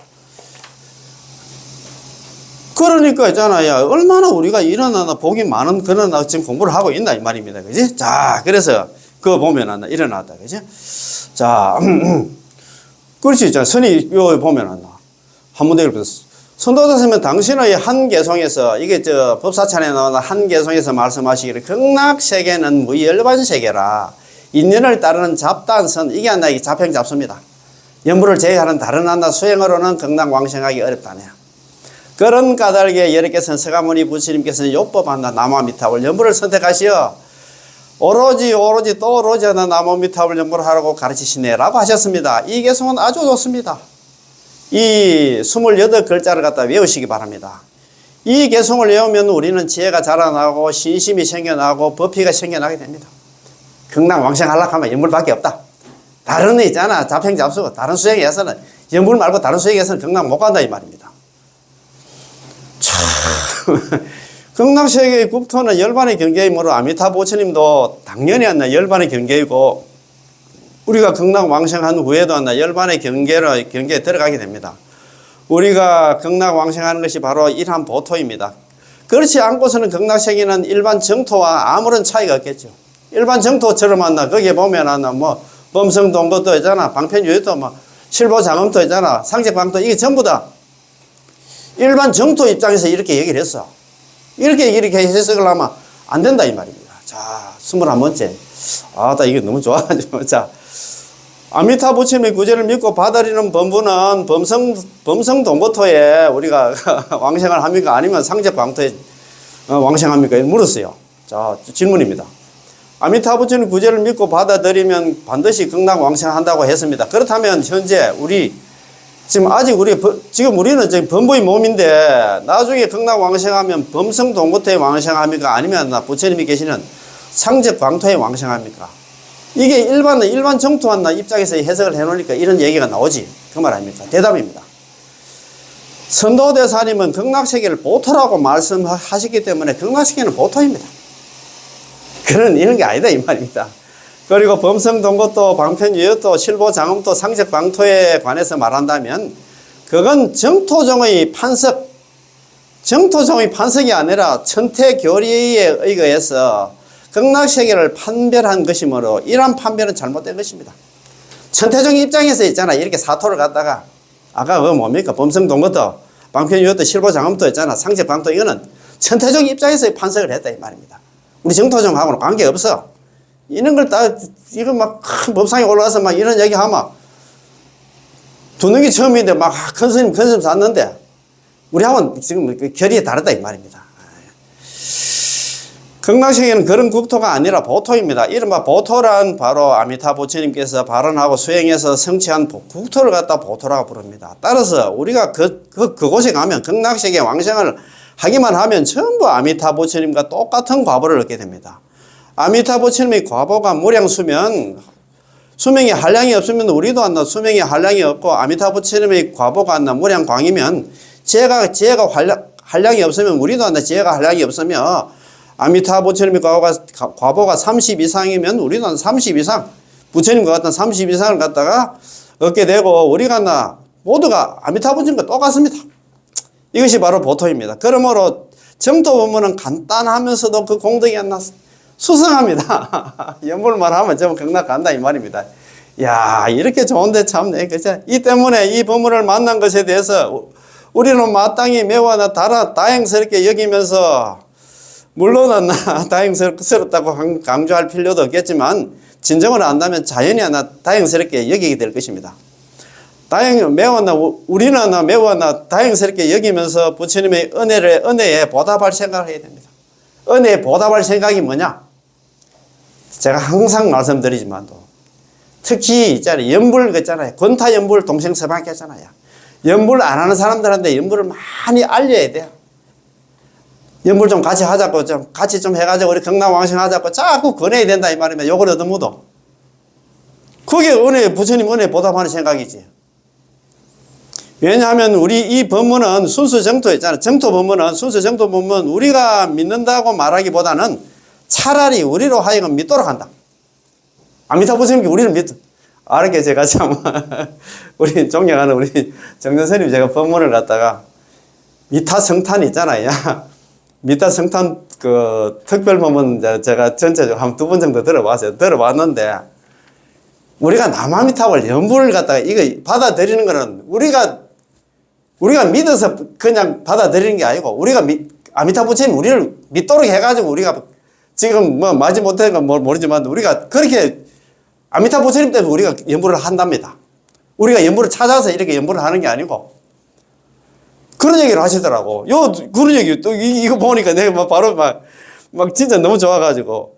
그러니까 있잖아요. 얼마나 우리가 일어나나 복이 많은 그런 지금 공부를 하고 있나 이 말입니다. 그지? 자, 그래서 그거 보면 일어났다. 그지? 자, 그렇지. 자, 선이 요 보면 한번 더 선도대사님은 당신의 한 개송에서 이게 법사찬에 나오는 한 개송에서 말씀하시기를 극락세계는 무열반세계라. 인연을 따르는 잡단선, 이게 안 나기 잡행잡수입니다. 연불을 제외하는 다른 한나 수행으로는 극락왕생하기 어렵다네요. 그런 까닭에 여러께서는 서가모니 부처님께서는 요법한다 남아미탑을 연불을 선택하시어 오로지 하나 남아미탑을 연불을 하라고 가르치시네라고 하셨습니다. 이 개송은 아주 좋습니다. 이 28글자를 갖다 외우시기 바랍니다. 이 개송을 외우면 우리는 지혜가 자라나고 신심이 생겨나고 법피가 생겨나게 됩니다. 극락왕생하려고 하면 연불밖에 없다. 다른 애 있잖아. 잡행잡수. 다른 수행에서는 연불 말고 다른 수행에서는 극락 못 간다 이 말입니다. 극락세계의 국토는 열반의 경계이므로 아미타 부처님도 당연히 열반의 경계이고 우리가 극락왕생한 후에도 열반의 경계에 들어가게 됩니다. 우리가 극락왕생하는 것이 바로 일한보토입니다. 그렇지 않고서는 극락세계는 일반 정토와 아무런 차이가 없겠죠. 일반 정토처럼 거기에 보면 범성동거도 있잖아. 방편유효도 실보장엄도 있잖아. 상책방도 이게 전부 다 일반 정토 입장에서 이렇게 얘기를 했어. 이렇게 해석을 하면 안 된다 이 말입니다. 자, 21번째. 이게 너무 좋아가지고. 자, 아미타 부처님의 구제를 믿고 받아들이는 범부는 범성동거토에 우리가 왕생을 합니까? 아니면 상적광토에 왕생합니까? 물었어요. 자, 질문입니다. 아미타 부처님 구제를 믿고 받아들이면 반드시 극락왕생한다고 했습니다. 그렇다면 현재 지금 우리는 지금 범부의 몸인데 나중에 극락왕생하면 범성동거토에 왕생합니까? 아니면 부처님이 계시는 상적광토에 왕생합니까? 이게 일반 정토한 입장에서 해석을 해놓으니까 이런 얘기가 나오지. 그 말 아닙니까? 대답입니다. 선도대사님은 극락세계를 보토라고 말씀하셨기 때문에 극락세계는 보토입니다. 이런 게 아니다 이 말입니다. 그리고 범성동거토, 방편유효토, 실보장엄토, 상적광토에 관해서 말한다면 그건 정토종의 판석이 아니라 천태교리에 의거해서 극락세계를 판별한 것이므로 이러한 판별은 잘못된 것입니다. 천태종 입장에서 있잖아. 이렇게 사토를 갖다가 아까 그거 뭡니까? 범성동거토, 방편유효토, 실보장엄토 있잖아. 상적광토 이거는 천태종 입장에서 판석을 했다 이 말입니다. 우리 정토종하고는 관계없어. 이런 걸 큰 법상에 올라와서 이런 얘기 하면 듣는 게 처음인데 큰 스님 샀는데 우리하고는 지금 결이 다르다 이 말입니다. 극락세계는 그런 국토가 아니라 보토입니다. 이른바 보토란 바로 아미타 부처님께서 발언하고 수행해서 성취한 국토를 갖다 보토라고 부릅니다. 따라서 우리가 그곳에 가면 극락세계 왕생을 하기만 하면 전부 아미타 부처님과 똑같은 과보를 얻게 됩니다. 아미타 부처님의 과보가 무량수면, 수명이 한량이 없으면 우리도 안 나, 수명이 한량이 없고 아미타 부처님의 과보가 안 나, 무량광이면 지혜가 한량이 없으면 우리도 안 나, 지혜가 한량이 없으면 아미타 부처님의 과보가 30 이상이면 우리도 30 이상, 부처님과 같은 30 이상을 갖다가 얻게 되고, 우리가 모두가 아미타 부처님과 똑같습니다. 이것이 바로 보토입니다. 그러므로 정토 법문은 간단하면서도 그 공덕이 안 나서 수성합니다. 연불만 하면 전부 극락 간다 이 말입니다. 야, 이렇게 좋은데 참네. 그죠? 이 때문에 이 법문을 만난 것에 대해서 우리는 마땅히 매우 다행스럽게 여기면서, 물론 다행스럽다고 강조할 필요도 없겠지만 진정으로 안다면 자연히 다행스럽게 여기게 될 것입니다. 우리는 매우 다행스럽게 여기면서 부처님의 은혜에 보답할 생각을 해야 됩니다. 은혜에 보답할 생각이 뭐냐? 제가 항상 말씀드리지만도 특히 있잖아요. 연불 있잖아요. 권타 연불 동생서방께 하잖아요. 연불 안 하는 사람들한테 연불을 많이 알려야 돼요. 연불 좀 같이 하자고, 같이 해가지고, 우리 극락왕생 하자고 자꾸 권해야 된다, 이 말이면 욕을 얻어묻어. 그게 부처님 은혜 보답하는 생각이지. 왜냐하면 우리 이 법문은 순수 정토 있잖아. 정토 법문은, 순수 정토 법문, 우리가 믿는다고 말하기보다는 차라리 우리로 하여금 믿도록 한다. 아미타 부처님께 우리를 알게 제가 참, 우리 존경하는 우리 정전스님 제가 법문을 갖다가 미타 성탄 있잖아요. 미타 성탄 특별 법문 제가 전체적으로 한 2번 정도 들어봤어요. 들어봤는데, 우리가 남아미타를 연불을 갖다가 이거 받아들이는 거는 우리가 믿어서 그냥 받아들이는 게 아니고, 우리가 아미타 부처님 우리를 믿도록 해가지고 우리가 지금 맞지 못한 건 모르지만 우리가 그렇게 아미타 부처님 때문에 우리가 연불을 한답니다. 우리가 연불을 찾아서 이렇게 연불을 하는 게 아니고, 그런 얘기를 하시더라고. 그런 얘기, 또, 이거 보니까 내가 바로 진짜 너무 좋아가지고.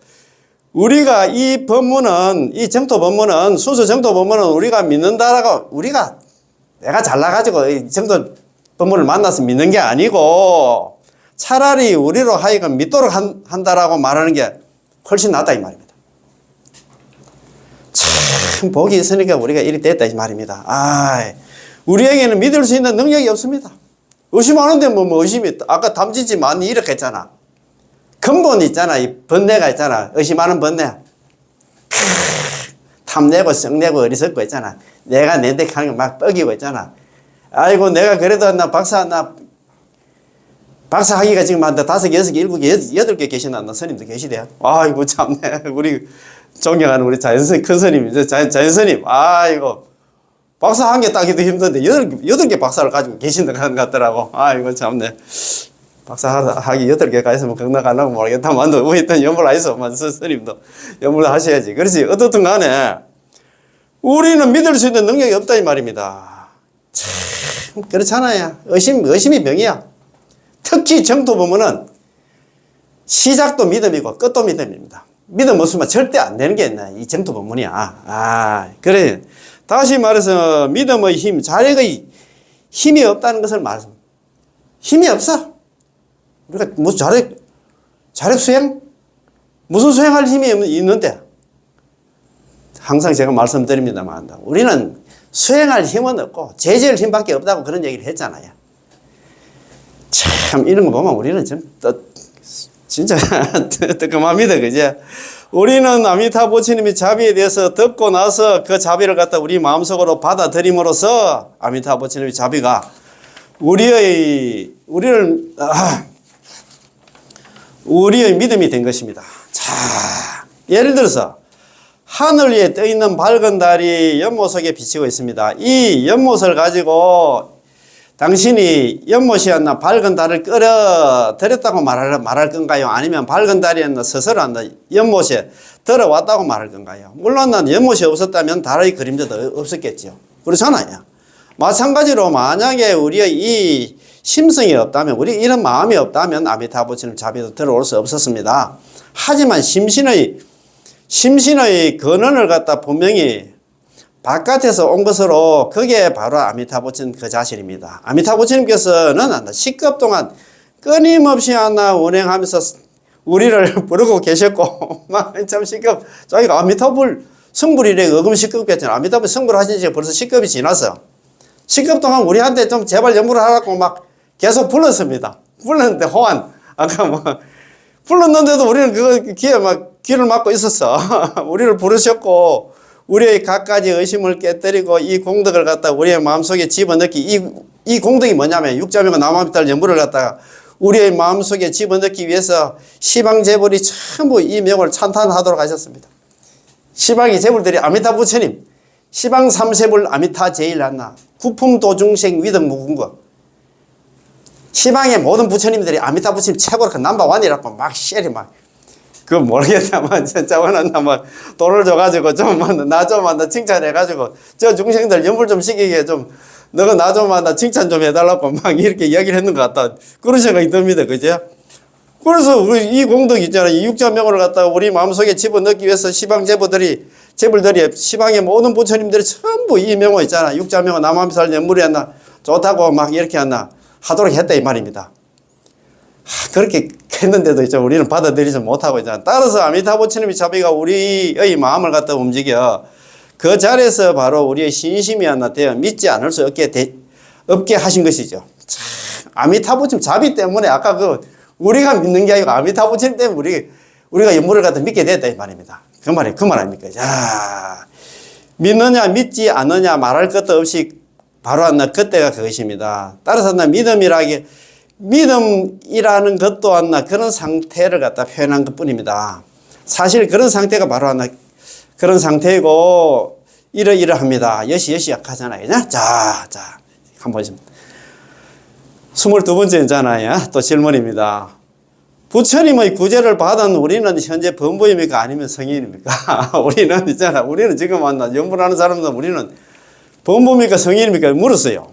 우리가 이 법문은, 이 정토 법문은, 순수 정토 법문은 우리가 믿는다라고, 내가 잘나가지고 이 정토 법문을 만나서 믿는 게 아니고, 차라리 우리로 하여금 믿도록 한다라고 말하는 게 훨씬 낫다, 이 말입니다. 참, 복이 있으니까 우리가 이리 됐다, 이 말입니다. 우리에게는 믿을 수 있는 능력이 없습니다. 의심하는데 의심이, 아까 담지지만 이렇게 했잖아. 근본 있잖아. 이 번뇌가 있잖아. 의심하는 번뇌. 탐내고 썩내고 어리석고 있잖아. 내가 nen데하는 거 막 뻐기고 있잖아. 아이고, 내가 그래도 박사학위가 지금 한 5개, 6개, 7개, 8개 계시나 스님도 계시대요. 아이고, 참네. 우리 존경하는 우리 자연스님, 큰 스님, 자연스님. 아이고. 박사 한 개 따기도 힘든데 8개 박사를 가지고 계신다는 것 같더라고. 아이고 참네. 박사 하기 8개가 있으면 극락 가려고 모르겠다만 우리는 연불 하셔서 스님도 연불 하셔야지. 그렇지. 어떻든 간에 우리는 믿을 수 있는 능력이 없다 이 말입니다. 참 그렇잖아요. 의심이 병이야. 특히 정토 보면은 시작도 믿음이고 끝도 믿음입니다. 믿음 없으면 절대 안 되는 게 있나. 이 정토 법문이야. 그래. 다시 말해서 믿음의 힘, 자력의 힘이 없다는 것을 말합니다. 힘이 없어. 우리가 무슨 자력 수행? 무슨 수행할 힘이 있는데? 항상 제가 말씀드립니다만 우리는 수행할 힘은 없고 제재할 힘밖에 없다고 그런 얘기를 했잖아요. 참 이런 거 보면 우리는 진짜 뜨끔합니다. 그죠? 우리는 아미타 부처님의 자비에 대해서 듣고 나서 그 자비를 갖다 우리 마음속으로 받아들임으로써 아미타 부처님의 자비가 우리의 믿음이 된 것입니다. 자, 예를 들어서 하늘 위에 떠 있는 밝은 달이 연못속에 비치고 있습니다. 이 연못을 가지고 당신이 연못이었나 밝은 달을 끌어들였다고 말할 건가요? 아니면 밝은 달이었나 스스로 연못에 들어왔다고 말할 건가요? 물론 연못이 없었다면 달의 그림자도 없었겠죠. 그렇잖아요. 마찬가지로 만약에 우리의 이 심성이 없다면, 우리 이런 마음이 없다면 아미타부처님 자비도 들어올 수 없었습니다. 하지만 심신의 근원을 갖다 분명히 바깥에서 온 것으로 그게 바로 아미타부처님 그 자신입니다. 아미타부처님께서는 10급 동안 끊임없이 운행하면서 우리를 부르고 계셨고, 막 참 10급, 자기가 아미타불 성불이래, 어금 10급 했잖아. 아미타불 성불 하신 지가 벌써 10급이 지났어. 10급 동안 우리한테 좀 제발 연불을 하라고 막 계속 불렀습니다. 불렀는데, 호안, 아까 불렀는데도 우리는 그 귀를 막고 있었어. 우리를 부르셨고, 우리의 갖가지 의심을 깨뜨리고 이 공덕을 갖다가 우리의 마음속에 집어넣기, 이 공덕이 뭐냐면 육자명과 남아미탈 연불을 갖다가 우리의 마음속에 집어넣기 위해서 시방 재벌이 전부 이 명을 찬탄하도록 하셨습니다. 시방의 재벌들이 아미타 부처님, 시방 삼세불 아미타 제일한나, 구품 도중생 위등 무궁거. 시방의 모든 부처님들이 아미타 부처님 최고로 넘버원이라고 막 쉐리 막. 그거 모르겠다만 진짜 원한다 뭐 돈을 줘가지고 나 칭찬해가지고 저 중생들 연불 좀 시키게 좀 너가 나 좀 칭찬 좀 해달라고 막 이렇게 이야기를 했는 것 같다. 그런 생각이 듭니다. 그죠? 그래서 우리 이 공덕 있잖아요. 이 육자명을 갖다가 우리 마음속에 집어넣기 위해서 시방 재벌들이 시방의 모든 부처님들이 전부 이 명호 있잖아. 육자명호 남아미살 연물이 하나 좋다고 막 이렇게 하도록 했다 이 말입니다. 그렇게 했는데도 이제 우리는 받아들이지 못하고 있잖아. 따라서 아미타 부처님의 자비가 우리의 마음을 갖다 움직여 그 자리에서 바로 우리의 신심이 하나 되어 믿지 않을 수 없게 하신 것이죠. 참, 아미타 부처님 자비 때문에 아까 우리가 믿는 게 아니고 아미타 부처님 때문에 우리가 연물을 갖다 믿게 됐다 이 말입니다. 그 말 아닙니까? 자, 믿느냐 믿지 않느냐 말할 것도 없이 바로 그때가 그것입니다. 따라서 믿음이라는 것도 그런 상태를 갖다 표현한 것 뿐입니다. 사실 그런 상태가 바로 그런 상태이고, 이러합니다. 여시 약하잖아요. 자, 한번 22번째잖아요. 또 질문입니다. 부처님의 구제를 받은 우리는 현재 범부입니까? 아니면 성인입니까? 우리는 지금 연불하는 사람들 우리는 범부입니까? 성인입니까? 물었어요.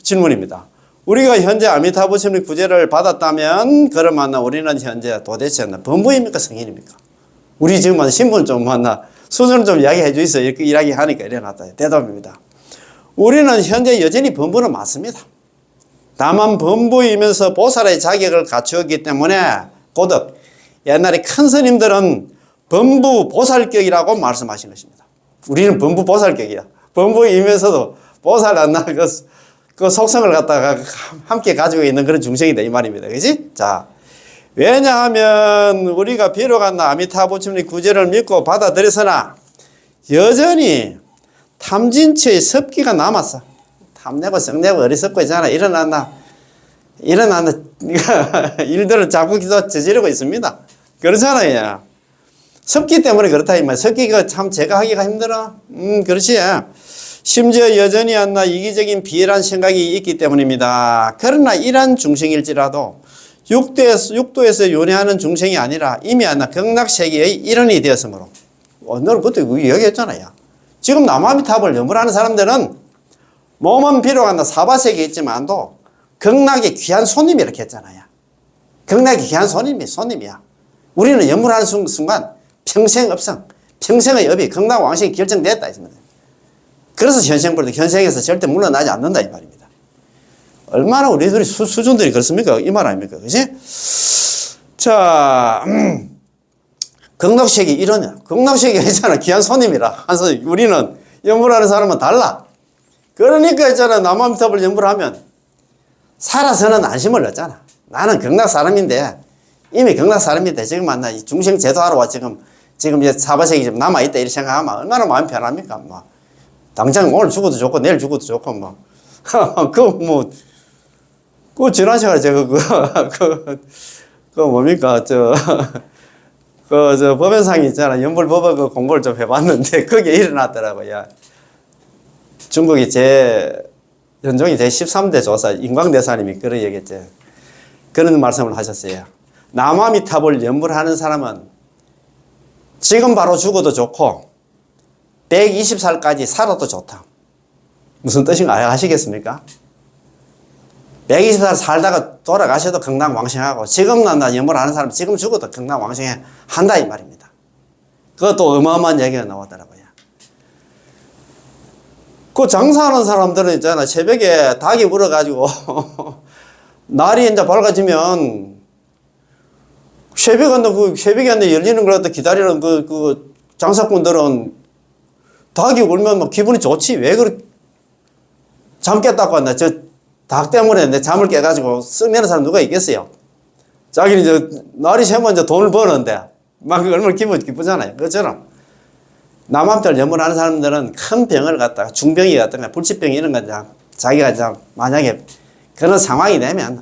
질문입니다. 우리가 현재 아미타 부처님 구제를 받았다면 그러면 우리는 현재 도대체 범부입니까? 성인입니까? 우리 지금 신분 좀 수준을 좀 이야기해 주세요. 이렇게 이야기하니까 일어났다. 대답입니다. 우리는 현재 여전히 범부는 맞습니다. 다만 범부이면서 보살의 자격을 갖추었기 때문에 고덕, 옛날에 큰 스님들은 범부 보살격이라고 말씀하신 것입니다. 우리는 범부 보살격이야. 범부이면서도 보살 그 속성을 갖다가 함께 가지고 있는 그런 중생이다 이 말입니다. 그지? 자, 왜냐하면 우리가 비록 아미타 부처님의 구제를 믿고 받아들였으나 여전히 탐진치의 습기가 남았어. 탐내고 성내고 어리석고 있잖아. 일어났나 일들을 자꾸 저지르고 있습니다. 그렇잖아요. 습기 때문에 그렇다 이 말. 습기가 참 제거하기가 힘들어. 그렇지. 심지어 여전히 이기적인 비열한 생각이 있기 때문입니다. 그러나 이러한 중생일지라도 육도에서 윤회하는 중생이 아니라 이미 극락세계의 일원이 되었으므로, 오늘 그때 얘기했잖아요. 지금 남아미탑을 연불하는 사람들은 몸은 비록 사바세계에 있지만도 극락의 귀한 손님이 이렇게 했잖아요. 극락의 귀한 손님이야. 우리는 연불하는 순간 평생 업성, 평생의 업이 극락 왕생이 결정됐다 했습니다. 그래서 현생에서 절대 물러나지 않는다 이 말입니다. 얼마나 우리들이 수준들이 그렇습니까? 이 말 아닙니까? 그지? 자, 극락세계 이러냐? 극락세계 있잖아. 귀한 손님이라. 우리는 연불하는 사람은 달라. 그러니까 있잖아. 남아미탑을 연불하면 살아서는 안심을 얻잖아. 나는 극락 사람인데, 이미 극락 사람인데, 지금 중생 제도하러 와, 지금 이제 사바세계 좀 남아있다, 이렇게 생각하면 얼마나 마음이 편합니까? 당장 오늘 죽어도 좋고, 내일 죽어도 좋고, 그거 지난 시간에 제가 뭡니까? 법연상이 있잖아. 연불법을 공부를 좀 해봤는데, 그게 일어났더라고요. 중국이 연종이 제13대 조사, 인광대사님이 그런 얘기했죠. 그런 말씀을 하셨어요. 남아미탑을 연불하는 사람은 지금 바로 죽어도 좋고, 120살까지 살아도 좋다. 무슨 뜻인가 아시겠습니까? 120살 살다가 돌아가셔도 건강왕성하고, 지금 난다 연보를 하는 사람 지금 죽어도 건강왕성해 한다 이 말입니다. 그것도 어마어마한 얘기가 나오더라고요. 그 장사하는 사람들은 있잖아, 새벽에 닭이 물어가지고 날이 이제 밝아지면 새벽에 열리는 걸 갖다 기다리는 그 장사꾼들은 닭이 울면 막 기분이 좋지. 왜 그렇게 잠 깼다고 한다. 저 닭 때문에 내 잠을 깨가지고 쓱내는 사람 누가 있겠어요? 자기는 이제 날이 새면 이제 돈을 버는데 막 얼마나 기쁘잖아요. 그것처럼 남한테 연문하는 사람들은 큰 병을 갖다가 중병이 갖다가 불치병 이런 거 자기가 이제 만약에 그런 상황이 되면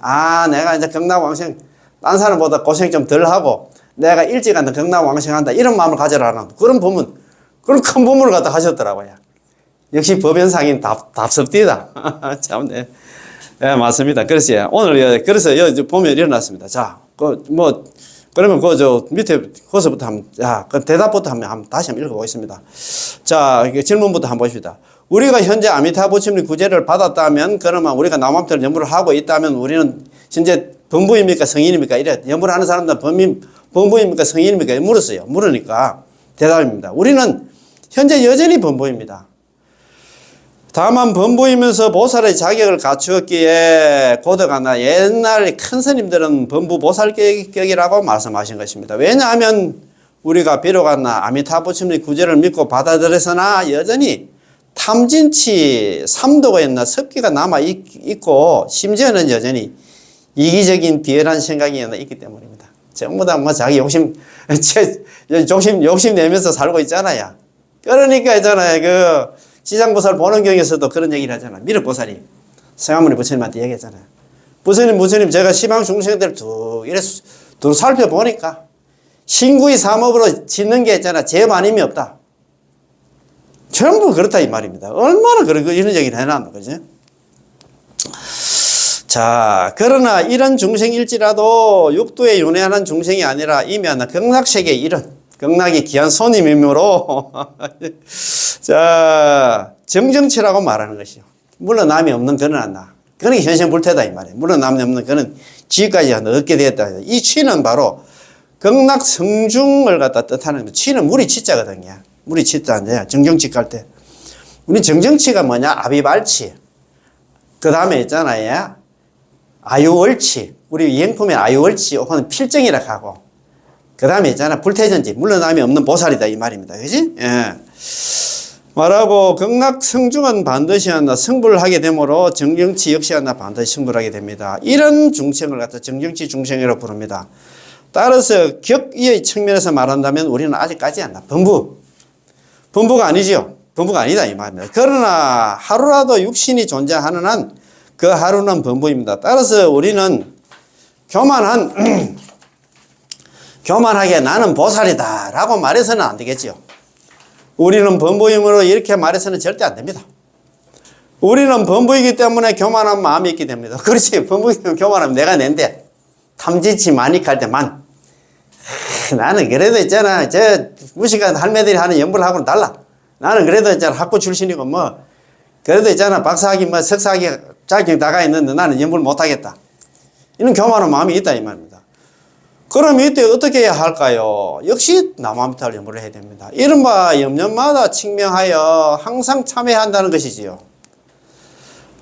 내가 이제 건강왕성 딴 사람보다 고생 좀 덜 하고 내가 일찍 간다 건강왕성한다 이런 마음을 가져라는 그런 큰 부문을 갖다 하셨더라고요. 역시 법연상인 답습디다. 참, 네. 네, 맞습니다. 그래서 오늘 그래서 보면 일어났습니다. 자, 그러면 밑에 거기서부터 그 대답부터 다시 한번 읽어보겠습니다. 자, 질문부터 한번 봅시다. 우리가 현재 아미타 부처님 구제를 받았다면, 그러면 우리가 남한테를 연부를 하고 있다면 우리는 현재 범부입니까? 성인입니까? 이래. 연부를 하는 사람들은 범부입니까? 성인입니까? 물었어요. 물으니까 대답입니다. 우리는 현재 여전히 범부입니다. 다만 범부이면서 보살의 자격을 갖추었기에 고덕하나 옛날 큰 스님들은 범부 보살격이라고 말씀하신 것입니다. 왜냐하면 우리가 비록 아미타 부처님의 구제를 믿고 받아들여서나 여전히 탐진치 삼도가 습기가 남아있고 심지어는 여전히 이기적인 비열한 생각이 있기 때문입니다. 전부 다 자기 욕심 내면서 살고 있잖아요. 그러니까 있잖아요. 지장보살 보는 경에서도 그런 얘기를 하잖아요. 미륵보살이 성화문의 부처님한테 얘기했잖아요. 부처님 제가 시방 중생들 두 살펴보니까 신구의 삼업으로 짓는 게 있잖아. 죄 많음이 없다. 전부 그렇다 이 말입니다. 얼마나 이런 얘기를 해놨노, 그지? 자, 그러나 이런 중생일지라도 육도에 윤회하는 중생이 아니라 이미 극락세계에 이른 극락이 귀한 손님이므로 자, 정정치라고 말하는 것이요. 물러남이 없는 그는 안나. 그는 현생불태다 이 말이에요. 물러남이 없는 그는 지위까지 얻게 되었다. 이 치는 바로 극락 성중을 갖다 뜻하는 거예요. 치는 물이 치자거든요. 물이 치자인데 정정치 갈 때 우리 정정치가 뭐냐? 아비발치. 그 다음에 있잖아요. 아유월치. 우리 이행품에 아유월치 혹은 필정이라 하고 그 다음에 있잖아. 불태전지. 물러남이 없는 보살이다. 이 말입니다. 그지? 예. 말하고, 극락 성중은 반드시 성불을 하게 되므로 정정치 역시 반드시 성불하게 됩니다. 이런 중생을 갖다 정정치 중생이라고 부릅니다. 따라서 격의의 측면에서 말한다면 우리는 아직까지 범부가 아니지요. 범부가 아니다. 이 말입니다. 그러나 하루라도 육신이 존재하는 한 그 하루는 범부입니다. 따라서 우리는 교만하게 나는 보살이다 라고 말해서는 안 되겠지요. 우리는 범부임으로 이렇게 말해서는 절대 안 됩니다. 우리는 범부이기 때문에 교만한 마음이 있게 됩니다. 그렇지. 범부이기 때문에 교만하면 내가 낸데 탐진치 많이 갈 때만 나는 그래도 있잖아. 무식한 할매들이 하는 연불하고는 달라. 나는 그래도 있잖아. 학부 출신이고 그래도 있잖아. 박사학위 석사학위 자격 나가 있는데 나는 연불 못하겠다. 이런 교만한 마음이 있다 이 말입니다. 그럼 이때 어떻게 해야 할까요? 역시 남아미타를 연불을 해야 됩니다. 이른바 염년마다 칭명하여 항상 참회한다는 것이지요.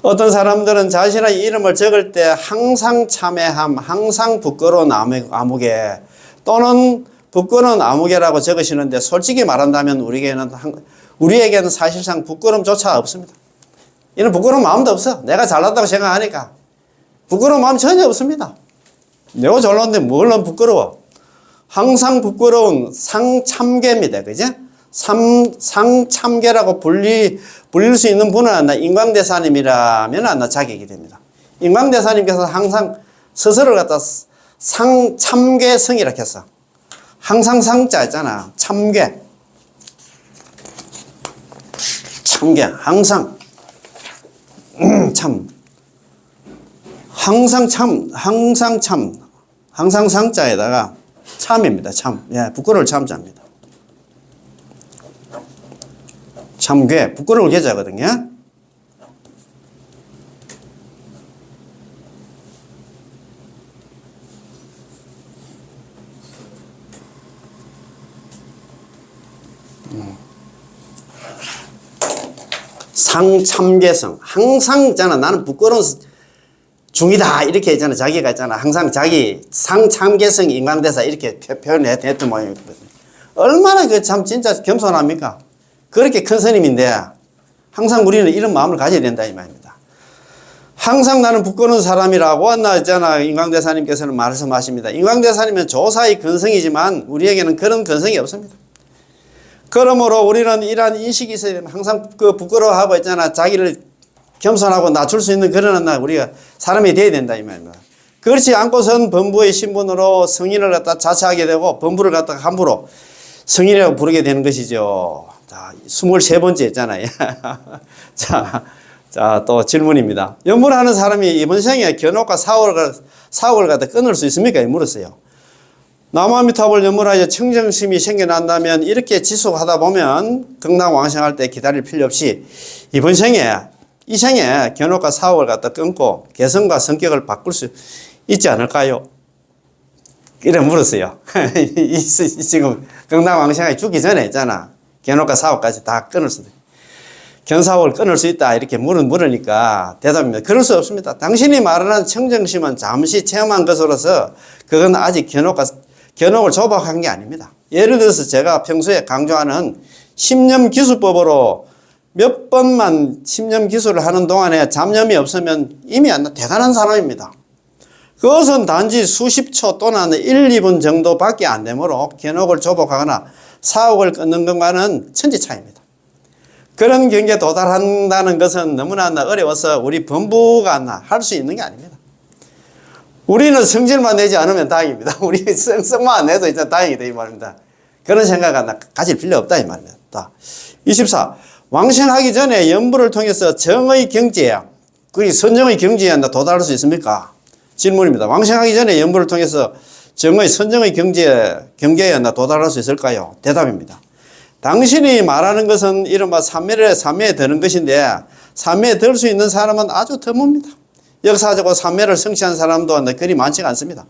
어떤 사람들은 자신의 이름을 적을 때 항상 참회함, 항상 부끄러운 아무개 또는 부끄러운 아무개라고 적으시는데 솔직히 말한다면 우리에게는 사실상 부끄러움조차 없습니다. 이런 부끄러운 마음도 없어. 내가 잘났다고 생각하니까 부끄러운 마음 전혀 없습니다. 내가 잘났는데 뭘로 부끄러워? 항상 부끄러운 상참계입니다. 그죠? 상참계라고 불릴 수 있는 분은 인광대사님이라면 자격이 됩니다. 인광대사님께서 항상 스스로를 갖다 상참계성이라고 했어. 항상 상자 있잖아. 참계. 참계. 항상. 참. 항상 상자에다가 참입니다. 참. 예, 부끄러울 참자입니다. 참괴, 부끄러울 계자거든요. 상참개성. 항상 있잖아. 나는 부끄러운 중이다. 이렇게 있잖아. 자기가 있잖아. 항상 자기 상참개성 인강대사 이렇게 표현했던 모양이거든요. 얼마나 그 참 진짜 겸손합니까? 그렇게 큰 스님인데 항상 우리는 이런 마음을 가져야 된다 이 말입니다. 항상 나는 부끄러운 사람이라고 한나 있잖아. 인광대사님께서는 말씀하십니다. 인광대사님은 조사의 근성이지만 우리에게는 그런 근성이 없습니다. 그러므로 우리는 이러한 인식이 있어야 됩니다. 항상 그 부끄러워하고 있잖아. 자기를 겸손하고 낮출 수 있는 그런 우리가 사람이 돼야 된다 이 말입니다. 그렇지 않고선 범부의 신분으로 성인을 갖다 자처하게 되고 범부를 갖다가 함부로 성인이라고 부르게 되는 것이죠. 자, 23번째 있잖아요. 자, 또 질문입니다. 연불하는 사람이 이번 생에 견옥과 사옥을 갖다 끊을 수 있습니까? 물었어요. 나무아미타불 연불하여 청정심이 생겨난다면 이렇게 지속하다 보면 극락왕생할 때 기다릴 필요 없이 이 생에 견옥과 사옥을 갖다 끊고 개성과 성격을 바꿀 수 있지 않을까요? 이래 물었어요. 지금 극락왕생이 죽기 전에 있잖아. 견옥과 사옥까지 다 끊을 수 있다. 견사옥을 끊을 수 있다. 이렇게 물으니까 대답입니다. 그럴 수 없습니다. 당신이 말하는 청정심은 잠시 체험한 것으로서 그건 아직 견옥을 조박한 게 아닙니다. 예를 들어서 제가 평소에 강조하는 십념기수법으로 몇 번만 십념기수를 하는 동안에 잡념이 없으면 이미 대단한 사람입니다. 그것은 단지 수십 초 또는 1, 2분 정도밖에 안 되므로 견옥을 조복하거나 사옥을 끊는 것과는 천지 차이입니다. 그런 경계에 도달한다는 것은 너무나 어려워서 우리 범부가 할 수 있는 게 아닙니다. 우리는 성질만 내지 않으면 다행입니다. 우리 성만 안 내도 이제 다행이다 이 말입니다. 그런 생각은 가질 필요 없다 이 말입니다. 24. 왕생하기 전에 연부를 통해서 정의 경지에 그리고 선정의 경지에 도달할 수 있습니까? 질문입니다. 왕생하기 전에 연부를 통해서 선정의 경계에 도달할 수 있을까요? 대답입니다. 당신이 말하는 것은 이른바 삼매에 드는 것인데 삼매에 들 수 있는 사람은 아주 드뭅니다. 역사적으로 삼매를 성취한 사람도 그리 많지가 않습니다.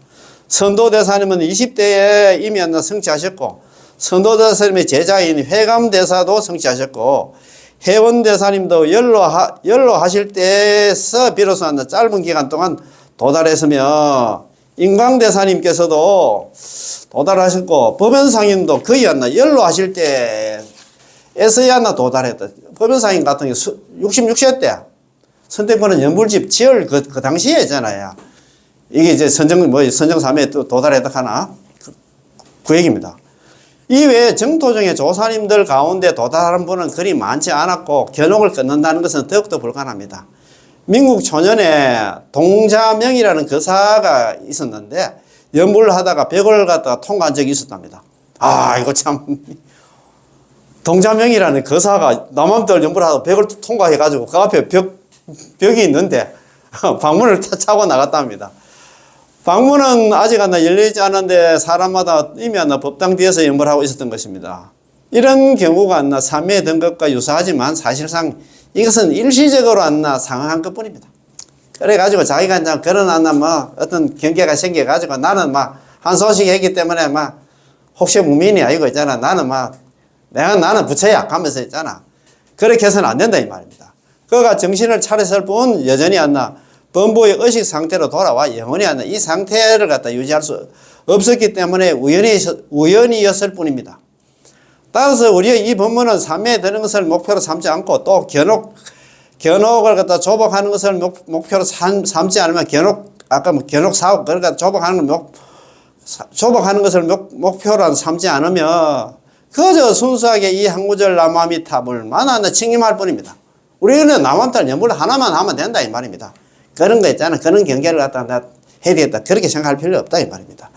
선도대사님은 20대에 이미 성취하셨고 선도대사님의 제자인 회감대사도 성취하셨고 해원대사님도 연로하실 때에서 비로소 짧은 기간 동안 도달했으며 인광대사님께서도 도달하셨고 법연상인도 거의 연로하실 때에서야 도달했다. 법연상인 같은 경우 66세 선택권은 연불집 지을 그 당시에 있잖아요. 이게 이제 선정삼에 또 도달했다 하나 그 얘기입니다. 이외에 정토중의 조사님들 가운데 도달하는 분은 그리 많지 않았고 견옥을 끊는다는 것은 더욱더 불가능합니다. 민국 초년에 동자명이라는 거사가 있었는데 연불을 하다가 벽을 갖다가 통과한 적이 있었답니다. 이거 참 동자명이라는 거사가 남한들 연불하다 벽을 통과해가지고 그 앞에 벽이 있는데 방문을 차고 나갔답니다. 방문은 아직 열리지 않았는데 사람마다 이미 법당 뒤에서 연불하고 있었던 것입니다. 이런 경우가 삼매에 든 것과 유사하지만 사실상 이것은 일시적으로 상황한 것 뿐입니다. 그래가지고 자기가 이제 그런 어떤 경계가 생겨가지고 나는 한 소식 했기 때문에 혹시 무민이 아니고 있잖아. 나는 부처야 하면서 있잖아. 그렇게 해서는 안 된다 이 말입니다. 그가 정신을 차렸을 뿐 여전히 범부의 의식 상태로 돌아와 영원히 이 상태를 갖다 유지할 수 없었기 때문에 우연이었을 뿐입니다. 따라서 우리의 이 법문은 삼매에 드는 것을 목표로 삼지 않고 또 견옥을 갖다 조복하는 것을 목표로 삼지 않으면 견옥 사업 그러니까 조복하는 것을 목표로 삼지 않으면 그저 순수하게 이 한 구절 나무아미타불만 칭임할 뿐입니다. 우리는 나무아미타불 연불 하나만 하면 된다 이 말입니다. 그런 거 있잖아. 그런 경계를 갖다 해야 되겠다. 그렇게 생각할 필요 없다 이 말입니다.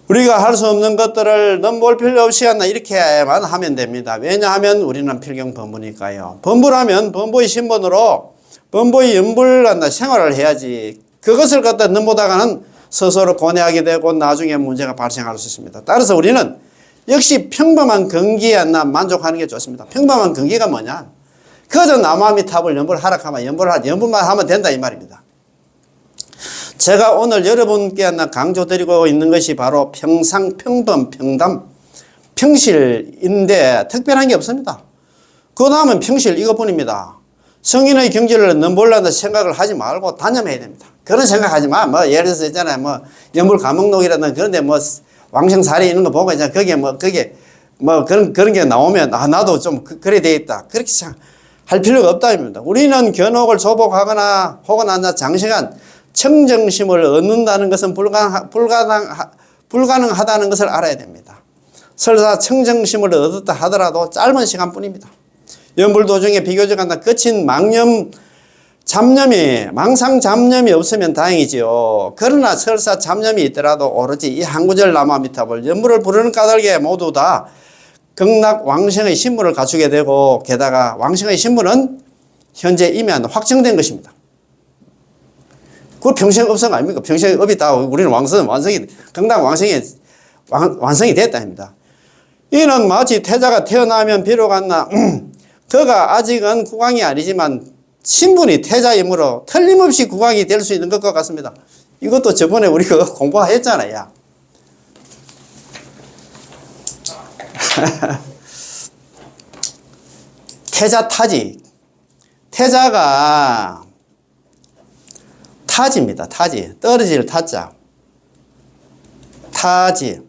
우리가 할 수 없는 것들을 넘볼 필요 없이 이렇게만 하면 됩니다. 왜냐하면 우리는 필경 범부니까요. 범부라면 범부의 신분으로 범부의 연불 생활을 해야지 그것을 갖다 넘보다가는 스스로 고뇌하게 되고 나중에 문제가 발생할 수 있습니다. 따라서 우리는 역시 평범한 경기에 만족하는 게 좋습니다. 평범한 경기가 뭐냐? 그저 나무아미타불 연불 하락하면 연불만 하면 된다 이 말입니다. 제가 오늘 여러분께 강조드리고 있는 것이 바로 평상, 평범, 평담, 평실인데 특별한 게 없습니다. 그 다음은 평실 이것뿐입니다. 성인의 경지를 넘보려는 생각을 하지 말고 단념해야 됩니다. 그런 생각하지 마. 뭐 예를 들어서 있잖아요. 뭐 연불 감목록이라든 그런데 뭐 왕생사례 있는 거 보고 이제 그게 뭐 그런 게 나오면 나도 좀 그래 되겠다. 그렇게 할 필요가 없다입니다. 우리는 견옥을 조복하거나 혹은 장시간 청정심을 얻는다는 것은 불가능하다는 것을 알아야 됩니다. 설사 청정심을 얻었다 하더라도 짧은 시간뿐입니다. 연불 도중에 비교적 거친 망상 잡념이 없으면 다행이지요. 그러나 설사 잡념이 있더라도 오로지 이 한 구절 남아미타불 연불을 부르는 까닭에 모두 다 극락 왕생의 신분을 갖추게 되고 게다가 왕생의 신분은 현재 이미 확정된 것입니다. 그 평생 업성 아닙니까? 평생 업이 다 우리는 완성이 극락 왕생이 완성이 됐다입니다. 이는 마치 태자가 태어나면 비록 그가 아직은 국왕이 아니지만 신분이 태자이므로 틀림없이 국왕이 될 수 있는 것 같습니다. 이것도 저번에 우리가 공부했잖아요. 태자 타지. 태자가 타지입니다. 타지. 떨어질 타자. 타지.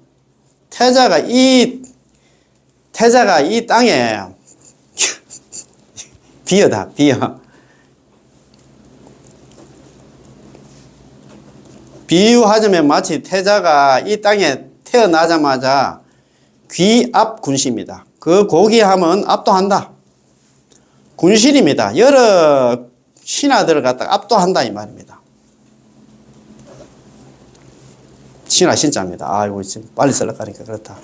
태자가 이 땅에 비어다. 비유하자면 마치 태자가 이 땅에 태어나자마자 귀압 군시입니다. 그 고귀함은 압도한다. 군실입니다. 여러 신하들을 갖다가 압도한다 이 말입니다. 신하 신자입니다. 아이고 지금 빨리 쓰려니까 그렇다.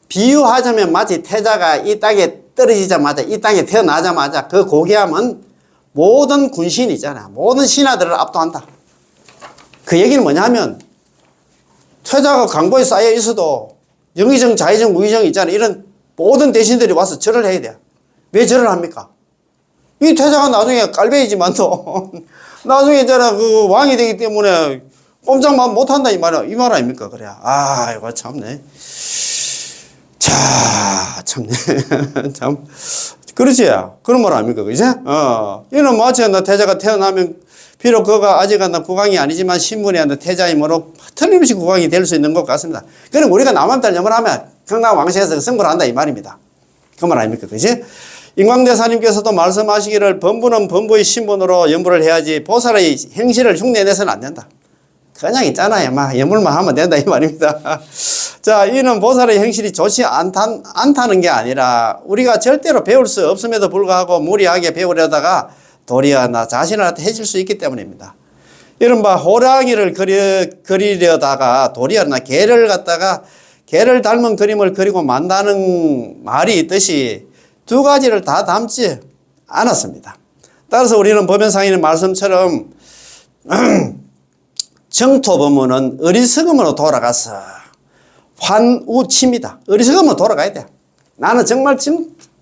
비유하자면 마치 태자가 이 땅에 떨어지자마자 이 땅에 태어나자마자 그 고귀함은 모든 군신이잖아. 모든 신하들을 압도한다. 그 얘기는 뭐냐면 태자가 강보에 쌓여 있어도 영의정, 자의정, 우의정 있잖아. 이런 모든 대신들이 와서 절을 해야 돼. 왜 절을 합니까? 이 태자가 나중에 깔배이지만도 나중에 있잖아 그 왕이 되기 때문에 꼼짝만 못한다 이 말 아닙니까? 그래. 아이고 참네. 자, 참네. 참. 그렇지. 그런 말 아닙니까? 그지? 이는 마치 태자가 태어나면 비록 그가 아직은 국왕이 아니지만 신분이 태자이므로 틀림없이 국왕이 될 수 있는 것 같습니다. 그럼 우리가 남한딸 염을하면 경남 왕실에서 승부를 한다 이 말입니다. 그 말 아닙니까? 그지? 인광대사님께서도 말씀하시기를 범부는 범부의 신분으로 연부를 해야지 보살의 행실을 흉내내서는 안 된다. 그냥 있잖아요. 막 연불만 하면 된다 이 말입니다. 자, 이는 보살의 행실이 좋지 않다는 게 아니라 우리가 절대로 배울 수 없음에도 불구하고 무리하게 배우려다가 도리어 나 자신한테 해질 수 있기 때문입니다. 이른바 호랑이를 그리려다가 도리어 나 개를 닮은 그림을 그리고 만다는 말이 있듯이 두 가지를 다 담지 않았습니다. 따라서 우리는 법연상인의 말씀처럼 정토법문은 어리석음으로 돌아가서 환우칩니다. 어리석음으로 돌아가야 돼. 나는 정말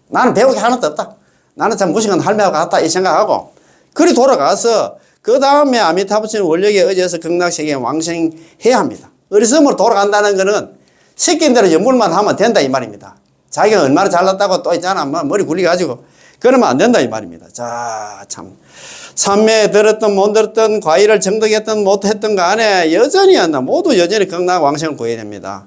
나는 배울 게 하나도 없다. 나는 참 무식한 할매와 같다 이 생각하고 그리 돌아가서 그 다음에 아미타부치는 원력에 의지해서 극락세계에 왕생해야 합니다. 어리석음으로 돌아간다는 것은 시킨 대로 연불만 하면 된다 이 말입니다. 자기가 얼마나 잘났다고 또 있잖아. 머리 굴려가지고 그러면 안 된다 이 말입니다. 자, 참 삼매에 들었든 못 들었든 과일을 정득했든 못했든 간에 여전히 모두 여전히 극락 왕생을 구해야 됩니다.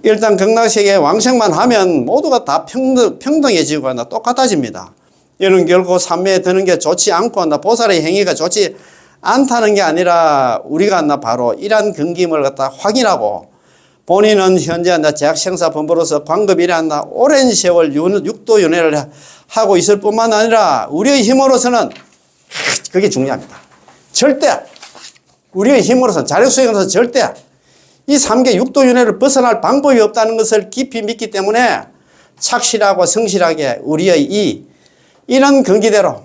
일단 극락세계에 왕생만 하면 모두가 다 평등해지고 똑같아집니다. 이는 결코 삼매에 드는 게 좋지 않고 보살의 행위가 좋지 않다는 게 아니라 우리가 바로 이러한 경김을 갖다 확인하고 본인은 현재 제약생사 범부로서 광급이래 오랜 세월 육도윤회를 하고 있을 뿐만 아니라 우리의 힘으로서는 그게 중요합니다. 절대 우리의 힘으로서는 자력수행으로서 절대 이 3계 육도윤회를 벗어날 방법이 없다는 것을 깊이 믿기 때문에 착실하고 성실하게 우리의 이런 근기대로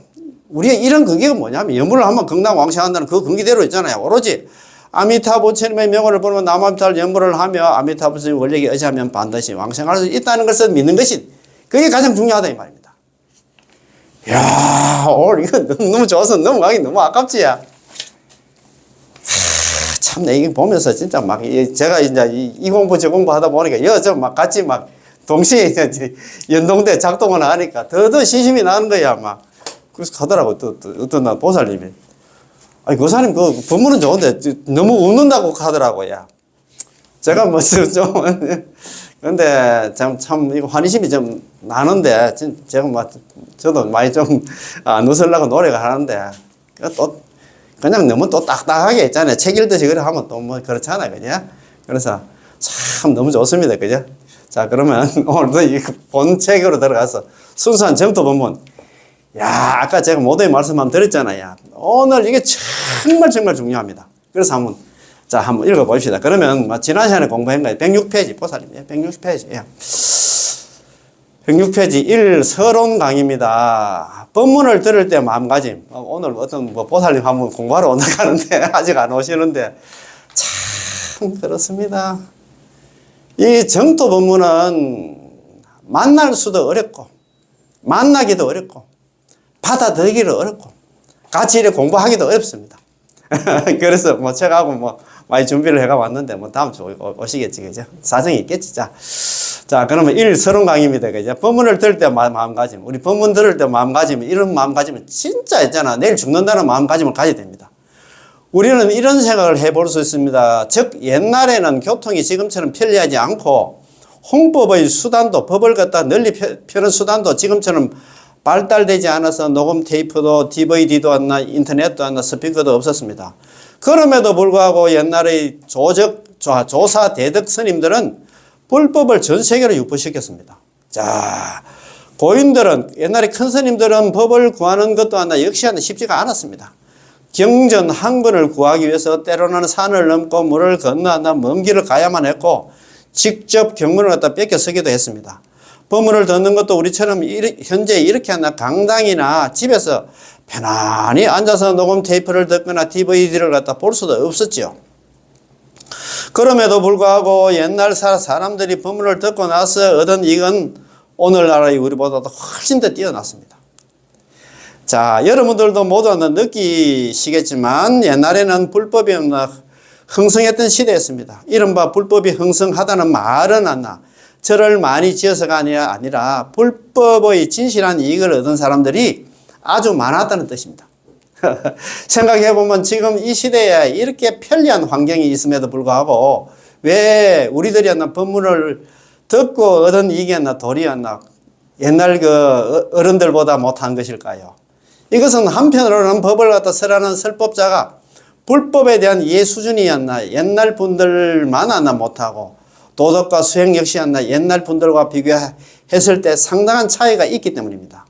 우리의 이런 근기가 뭐냐면 연불을 한번 극락왕생한다는 그 근기대로 있잖아요. 오로지 아미타부처님의 명호를 부르면 남아미타를 연불을 하며 아미타부처님 원력에 의지하면 반드시 왕생할 수 있다는 것을 믿는 것이 그게 가장 중요하다 이 말입니다. 이야 오늘 이거 너무 좋아서 넘어가기 너무 아깝지. 참, 내 이거 보면서 진짜 제가 이제 이 공부 저 공부 하다 보니까 좀 같이 동시에 이제 연동돼 작동을 하니까 더 신심이 나는 거야, 막. 그래서 가더라고, 또 어떤 날 보살님이. 아니, 교사님, 그, 법문은 좋은데, 너무 웃는다고 하더라고요. 제가 뭐, 근데, 참, 이거 환희심이 좀 나는데, 제가 뭐, 저도 많이 좀, 안 웃으려고 노력을 하는데, 또, 그냥 너무 또 딱딱하게 있잖아요. 책 읽듯이 그래 하면 또 뭐, 그렇잖아요. 그죠? 그래서, 참 너무 좋습니다. 그죠? 자, 그러면 오늘도 이 본책으로 들어가서 순수한 정토 법문. 야, 아까 제가 모두의 말씀 한번 드렸잖아요. 오늘 이게 정말 중요합니다. 그래서 한번 읽어봅시다. 그러면, 지난 시간에 공부한 거예요. 106페이지, 보살님. 106페이지. 예. 106페이지 1 서론 강의입니다. 법문을 들을 때 마음가짐. 오늘 어떤 보살님 한번 공부하러 온다 하는데, 아직 안 오시는데, 참, 그렇습니다. 이 정토 법문은 만날 수도 어렵고, 만나기도 어렵고, 받아들이기도 어렵고, 같이 이렇게 공부하기도 어렵습니다. 그래서 뭐 책하고 많이 준비를 해가 왔는데, 다음 주 오시겠지, 그죠? 사정이 있겠지. 자, 그러면 1 서론 강의입니다. 그죠? 법문을 들을 때 마음가짐. 우리 법문 들을 때 마음가짐, 이런 마음가짐은 진짜 있잖아. 내일 죽는다는 마음가짐을 가져야 됩니다. 우리는 이런 생각을 해볼 수 있습니다. 즉, 옛날에는 교통이 지금처럼 편리하지 않고, 홍법의 수단도, 법을 갖다 널리 펴는 수단도 지금처럼 발달되지 않아서 녹음 테이프도, DVD도 안 나, 인터넷도 안 나, 스피커도 없었습니다. 그럼에도 불구하고 옛날의 조사 대덕 스님들은 불법을 전 세계로 유포시켰습니다. 자, 고인들은, 옛날에 큰 스님들은 법을 구하는 것도 안 나, 역시 쉽지가 않았습니다. 경전 한 권을 구하기 위해서 때로는 산을 넘고 물을 건너 먼 길을 가야만 했고, 직접 경문을 갖다 뺏겨 쓰기도 했습니다. 법문을 듣는 것도 우리처럼 현재 이렇게 강당이나 집에서 편안히 앉아서 녹음 테이프를 듣거나 DVD를 갖다 볼 수도 없었죠. 그럼에도 불구하고 옛날 사람들이 법문을 듣고 나서 얻은 이익은 오늘날의 우리보다도 훨씬 더 뛰어났습니다. 자, 여러분들도 모두 느끼시겠지만 옛날에는 불법이 흥성했던 시대였습니다. 이른바 불법이 흥성하다는 말은 절을 많이 지어서가 아니라 불법의 진실한 이익을 얻은 사람들이 아주 많았다는 뜻입니다. 생각해보면 지금 이 시대에 이렇게 편리한 환경이 있음에도 불구하고 왜 우리들이 법문을 듣고 얻은 이익이 도리 옛날 그 어른들보다 못한 것일까요? 이것은 한편으로는 법을 갖다 쓰라는 설법자가 불법에 대한 이해 수준이 옛날 분들만 못하고, 도덕과 수행 역시 옛날 분들과 비교했을 때 상당한 차이가 있기 때문입니다.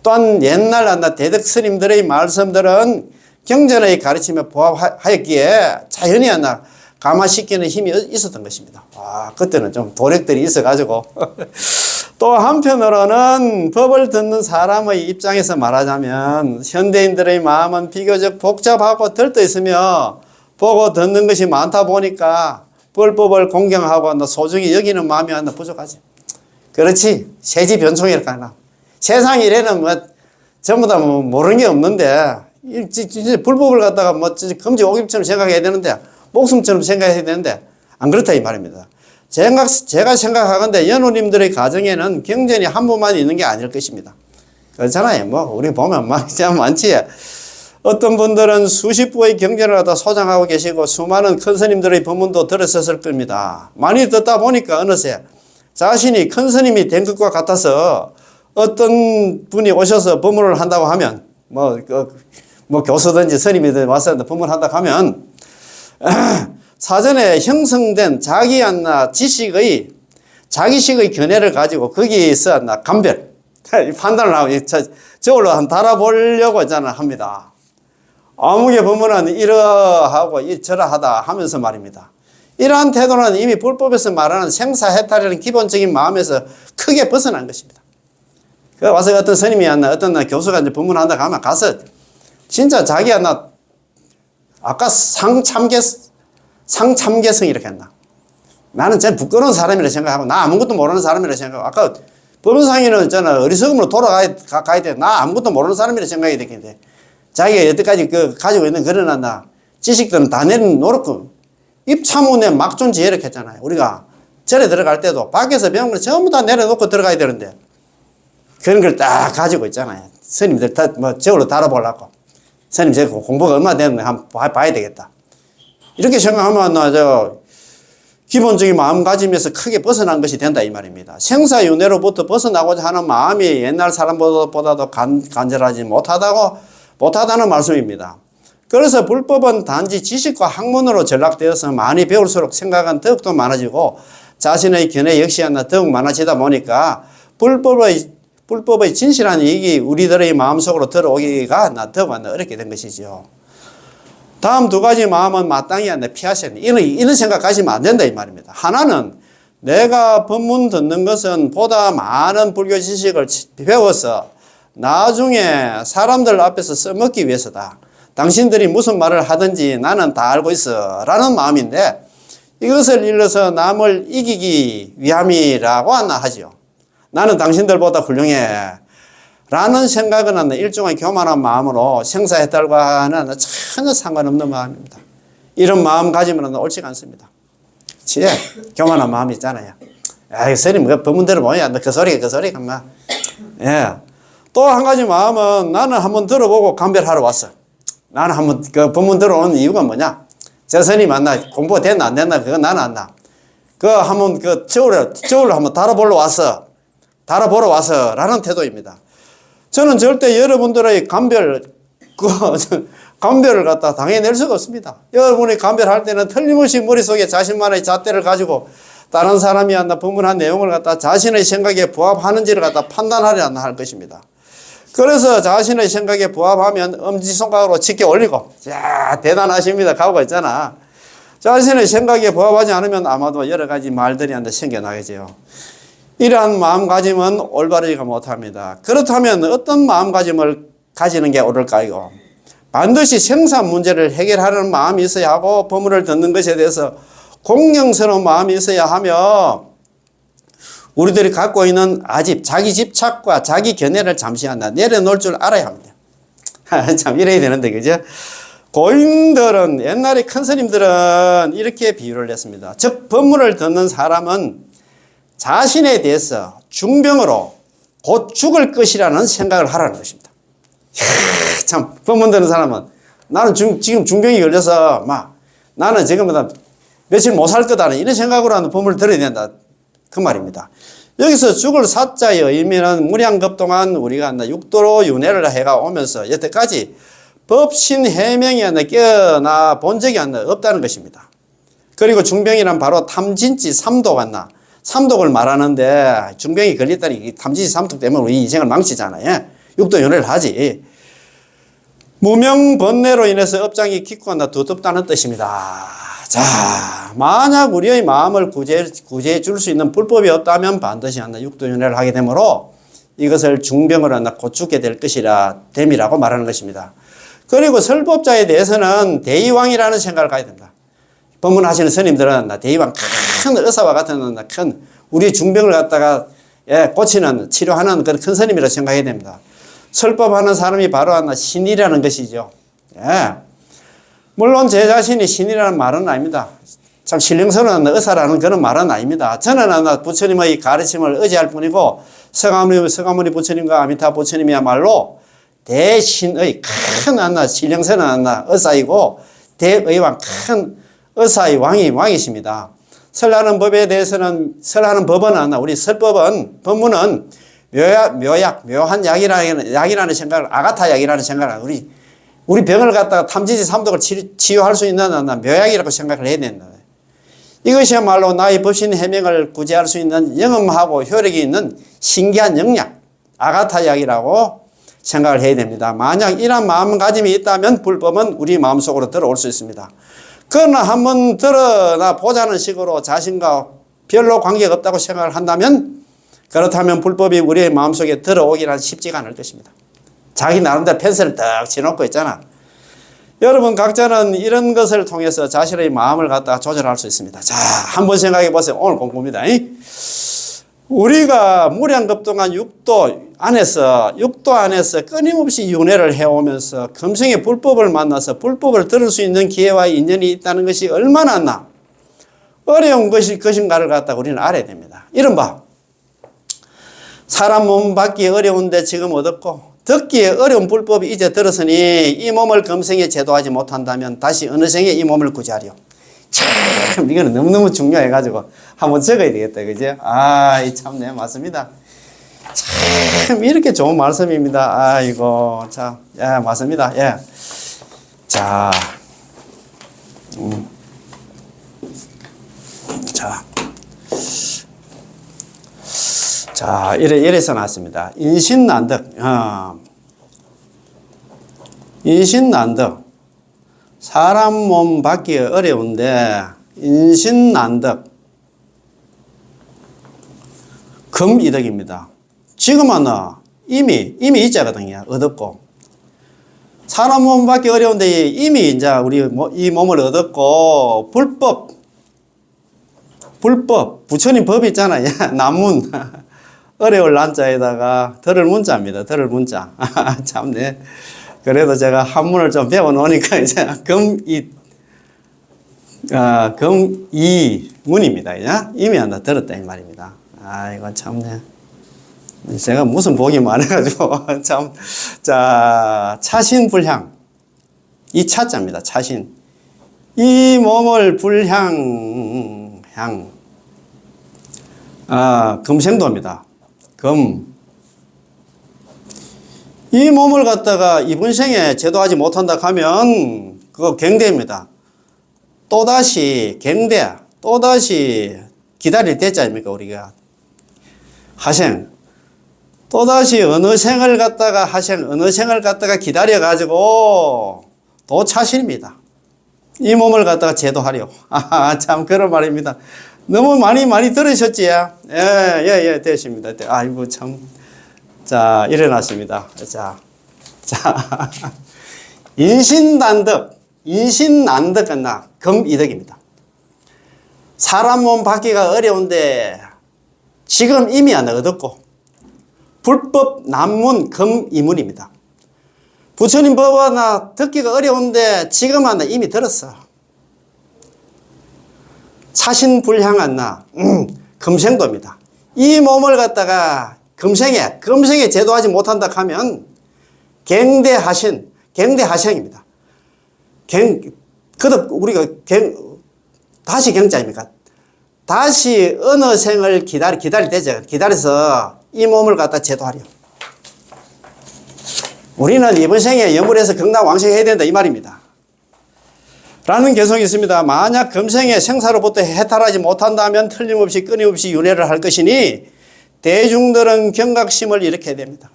또한 옛날 대덕 스님들의 말씀들은 경전의 가르침에 부합하였기에 자연히 감화시키는 힘이 있었던 것입니다. 그때는 좀 도력들이 있어가지고. 또 한편으로는 법을 듣는 사람의 입장에서 말하자면 현대인들의 마음은 비교적 복잡하고 들떠있으며 보고 듣는 것이 많다 보니까 불법을 공경하고 소중히 여기는 마음이 부족하지. 그렇지. 세지 변총이랄까 하나. 세상 일에는 전부 다 모르는 게 없는데, 불법을 갖다가 금지 오김처럼 생각해야 되는데, 목숨처럼 생각해야 되는데, 안 그렇다 이 말입니다. 제가 생각하건대 연우님들의 가정에는 경전이 한 부만 있는 게 아닐 것입니다. 그렇잖아요. 우리 보면 참 많지. 어떤 분들은 수십 부의 경전을 갖다 소장하고 계시고 수많은 큰 스님들의 법문도 들었었을 겁니다. 많이 듣다 보니까 어느새 자신이 큰 스님이 된 것과 같아서 어떤 분이 오셔서 법문을 한다고 하면 교수든지 스님이 와서 법문을 한다고 하면 사전에 형성된 자기식의 견해를 가지고 거기서 감별, 판단을 하고 저걸로 달아보려고 합니다. 아무개 법문은 이러하고 저러하다 하면서 말입니다. 이러한 태도는 이미 불법에서 말하는 생사해탈이라는 기본적인 마음에서 크게 벗어난 것입니다. 와서 어떤 스님이 어떤 교수가 법문한다고 하면 가서 진짜 자기가 아까 상참계성 이렇게 했나. 나는 참 부끄러운 사람이라 생각하고, 나 아무것도 모르는 사람이라 생각하고, 아까 법무상의는 있잖아, 어리석음으로 돌아가야 돼. 나 아무것도 모르는 사람이라 생각이 되겠는데, 자기가 여태까지 가지고 있는 그런 지식들은 다 내놓고, 입차문에 막존지 이렇게 했잖아요. 우리가 절에 들어갈 때도 밖에서 배운 걸 전부 다 내려놓고 들어가야 되는데 그런 걸 딱 가지고 있잖아요. 스님들 다 뭐 저걸로 다뤄보려고. 스님 제가 공부가 얼마나 됐는데 한번 봐야 되겠다. 이렇게 생각하면 저 기본적인 마음가짐에서 크게 벗어난 것이 된다 이 말입니다. 생사윤회로부터 벗어나고자 하는 마음이 옛날 사람보다도 간절하지 못하다는 말씀입니다. 그래서 불법은 단지 지식과 학문으로 전락되어서 많이 배울수록 생각은 더욱더 많아지고 자신의 견해 역시 더욱 많아지다 보니까 불법의 진실한 이익이 우리들의 마음속으로 들어오기가 더욱 어렵게 된 것이죠. 다음 두 가지 마음은 마땅히 피하셔야 합니다. 이런 생각 가지면 안 된다 이 말입니다. 하나는 내가 법문 듣는 것은 보다 많은 불교 지식을 배워서 나중에 사람들 앞에서 써먹기 위해서다. 당신들이 무슨 말을 하든지 나는 다 알고 있어 라는 마음인데 이것을 일러서 남을 이기기 위함이라고 하죠. 나는 당신들보다 훌륭해 라는 생각은 일종의 교만한 마음으로 생사해탈과는 전혀 상관없는 마음입니다. 이런 마음 가지면 옳지가 않습니다. 그치? 교만한 마음이 있잖아요. 야, 스님, 법문대로 뭐야? 너 그 소리가 막. 예. 또 한 가지 마음은 나는 한번 들어보고 감별하러 왔어. 나는 한번 그 법문 들어온 이유가 뭐냐? 저 스님 만나 공부가 됐나 안 됐나 그건 나는 안다. 한번 저울을 한번 달아보러 왔어 라는 태도입니다. 저는 절대 여러분들의 감별을 갖다 당해낼 수가 없습니다. 여러분이 감별할 때는 틀림없이 머릿속에 자신만의 잣대를 가지고 다른 사람이 법문한 내용을 갖다 자신의 생각에 부합하는지를 갖다 판단하려 할 것입니다. 그래서 자신의 생각에 부합하면 엄지손가락으로 치켜 올리고, 야, 대단하십니다. 가오가 있잖아. 자신의 생각에 부합하지 않으면 아마도 여러 가지 말들이 생겨나겠죠. 이러한 마음가짐은 올바르지가 못합니다. 그렇다면 어떤 마음가짐을 가지는 게 옳을까요? 반드시 생사 문제를 해결하는 마음이 있어야 하고 법문을 듣는 것에 대해서 공경스러운 마음이 있어야 하며 우리들이 갖고 있는 아집, 자기 집착과 자기 견해를 잠시 내려놓을 줄 알아야 합니다. 참 이래야 되는데 그죠? 고인들은 옛날에 큰 스님들은 이렇게 비유를 했습니다. 즉 법문을 듣는 사람은 자신에 대해서 중병으로 곧 죽을 것이라는 생각을 하라는 것입니다. 참 법문 듣는 사람은 나는 지금 중병이 걸려서 나는 지금보다 며칠 못 살 거다 이런 생각으로 하는 법문을 들어야 된다 그 말입니다. 여기서 죽을 사자의 의미는 무량겁 동안 우리가 육도로 윤회를 해가 오면서 여태까지 법신 해명이 깨어나 본 적이 없다는 것입니다. 그리고 중병이란 바로 탐진치 삼독을 말하는데 중병이 걸렸다니 탐진치 삼독 때문에 우리 인생을 망치잖아요. 육도 윤회를 하지. 무명 번뇌로 인해서 업장이 깊고 두텁다는 뜻입니다. 자, 만약 우리의 마음을 구제해 줄 수 있는 불법이 없다면 반드시 육도윤회를 하게 되므로 이것을 중병으로 곧 죽게 될 됨이라고 말하는 것입니다. 그리고 설법자에 대해서는 대의왕이라는 생각을 가야 됩니다. 법문하시는 스님들은 대의왕 큰 의사와 같은 큰 우리 중병을 갖다가 고치는 치료하는 그런 큰 스님이라고 생각해야 됩니다. 설법하는 사람이 바로 신이라는 것이죠. 예. 물론 제 자신이 신이라는 말은 아닙니다. 참 신령스러운 의사라는 그런 말은 아닙니다. 저는 부처님의 가르침을 의지할 뿐이고 서가모니 부처님과 아미타 부처님이야말로 대신의 큰 신령스러운 의사이고 대의왕 큰 의사의 왕이십니다. 설하는 법에 대해서는 설하는 법은 우리 설법은 법문은 묘한 약이라는 생각을 아가타 약이라는 생각을 우리 병을 갖다가 탐지지 삼독을 치유할 수 있는 묘약이라고 생각을 해야 된다. 이것이야말로 나의 법신 해명을 구제할 수 있는 영험하고 효력이 있는 신기한 영약, 아가타 약이라고 생각을 해야 됩니다. 만약 이런 마음가짐이 있다면 불법은 우리 마음속으로 들어올 수 있습니다. 그러나 한번 들어나 보자는 식으로 자신과 별로 관계가 없다고 생각을 한다면 그렇다면 불법이 우리의 마음속에 들어오기는 쉽지가 않을 것입니다. 자기 나름대로 펜스를 딱 치놓고 있잖아. 여러분 각자는 이런 것을 통해서 자신의 마음을 갖다가 조절할 수 있습니다. 자, 한번 생각해 보세요. 오늘 공부입니다. 우리가 무량겁 동안 육도 안에서 끊임없이 윤회를 해오면서 금생의 불법을 만나서 불법을 들을 수 있는 기회와 인연이 있다는 것이 얼마나 어려운 것인가를 갖다가 우리는 알아야 됩니다. 이른바 사람 몸 받기 어려운데 지금 얻었고 듣기에 어려운 불법이 이제 들었으니 이 몸을 금생에 제도하지 못한다면 다시 어느 생에 이 몸을 구제하려. 참 이거는 너무너무 중요해가지고 한번 적어야 되겠다. 그죠? 참네 맞습니다. 참 이렇게 좋은 말씀입니다. 아이고 자, 예 맞습니다. 예. 자, 자, 이래서 나왔습니다. 인신난득. 인신난득. 사람 몸 받기 어려운데, 인신난득. 금이득입니다. 지금은 이미 있자거든요. 얻었고. 사람 몸 받기 어려운데 이미 이제 우리 이 몸을 얻었고, 불법. 부처님 법이 있잖아요. 남문. 어려울 난자에다가 들을 문자입니다. 들을 문자. 참네. 그래도 제가 한문을 좀 배워 놓으니까 이제 금이문입니다. 이미 하나 들었다 이 말입니다. 이거 참네. 제가 무슨 복이 많아가지고 참. 자, 차신불향. 이 차자입니다. 차신. 이 몸을 금생도입니다. 이 몸을 갖다가 이번 생에 제도하지 못한다 하면 그거 경대입니다. 또다시 경대, 또다시 기다릴 때자 아닙니까 우리가 하생. 또다시 어느 생을 갖다가 기다려가지고 또 차신입니다. 이 몸을 갖다가 제도하려. 참 그런 말입니다. 너무 많이 들으셨지? 예, 됐습니다. 아이고, 참. 자, 일어났습니다. 자. 인신난득은 금이득입니다. 사람 몸 받기가 어려운데 지금 이미 하나 얻었고, 불법 난문 금이문입니다. 부처님 법 하나 듣기가 어려운데 지금 하나 이미 들었어. 차신불향한 금생도입니다. 이 몸을 갖다가 금생에 제도하지 못한다 하면 경대하생입니다. 우리가 다시 경자입니까? 다시 어느 생을 기다릴 때죠. 기다려서 이 몸을 갖다 제도하려. 우리는 이번 생에 염불해서 경락왕생해야 된다 이 말입니다. 라는 개성이 있습니다. 만약 금생에 생사로부터 해탈하지 못한다면 틀림없이 끊임없이 윤회를 할 것이니 대중들은 경각심을 일으켜야 됩니다.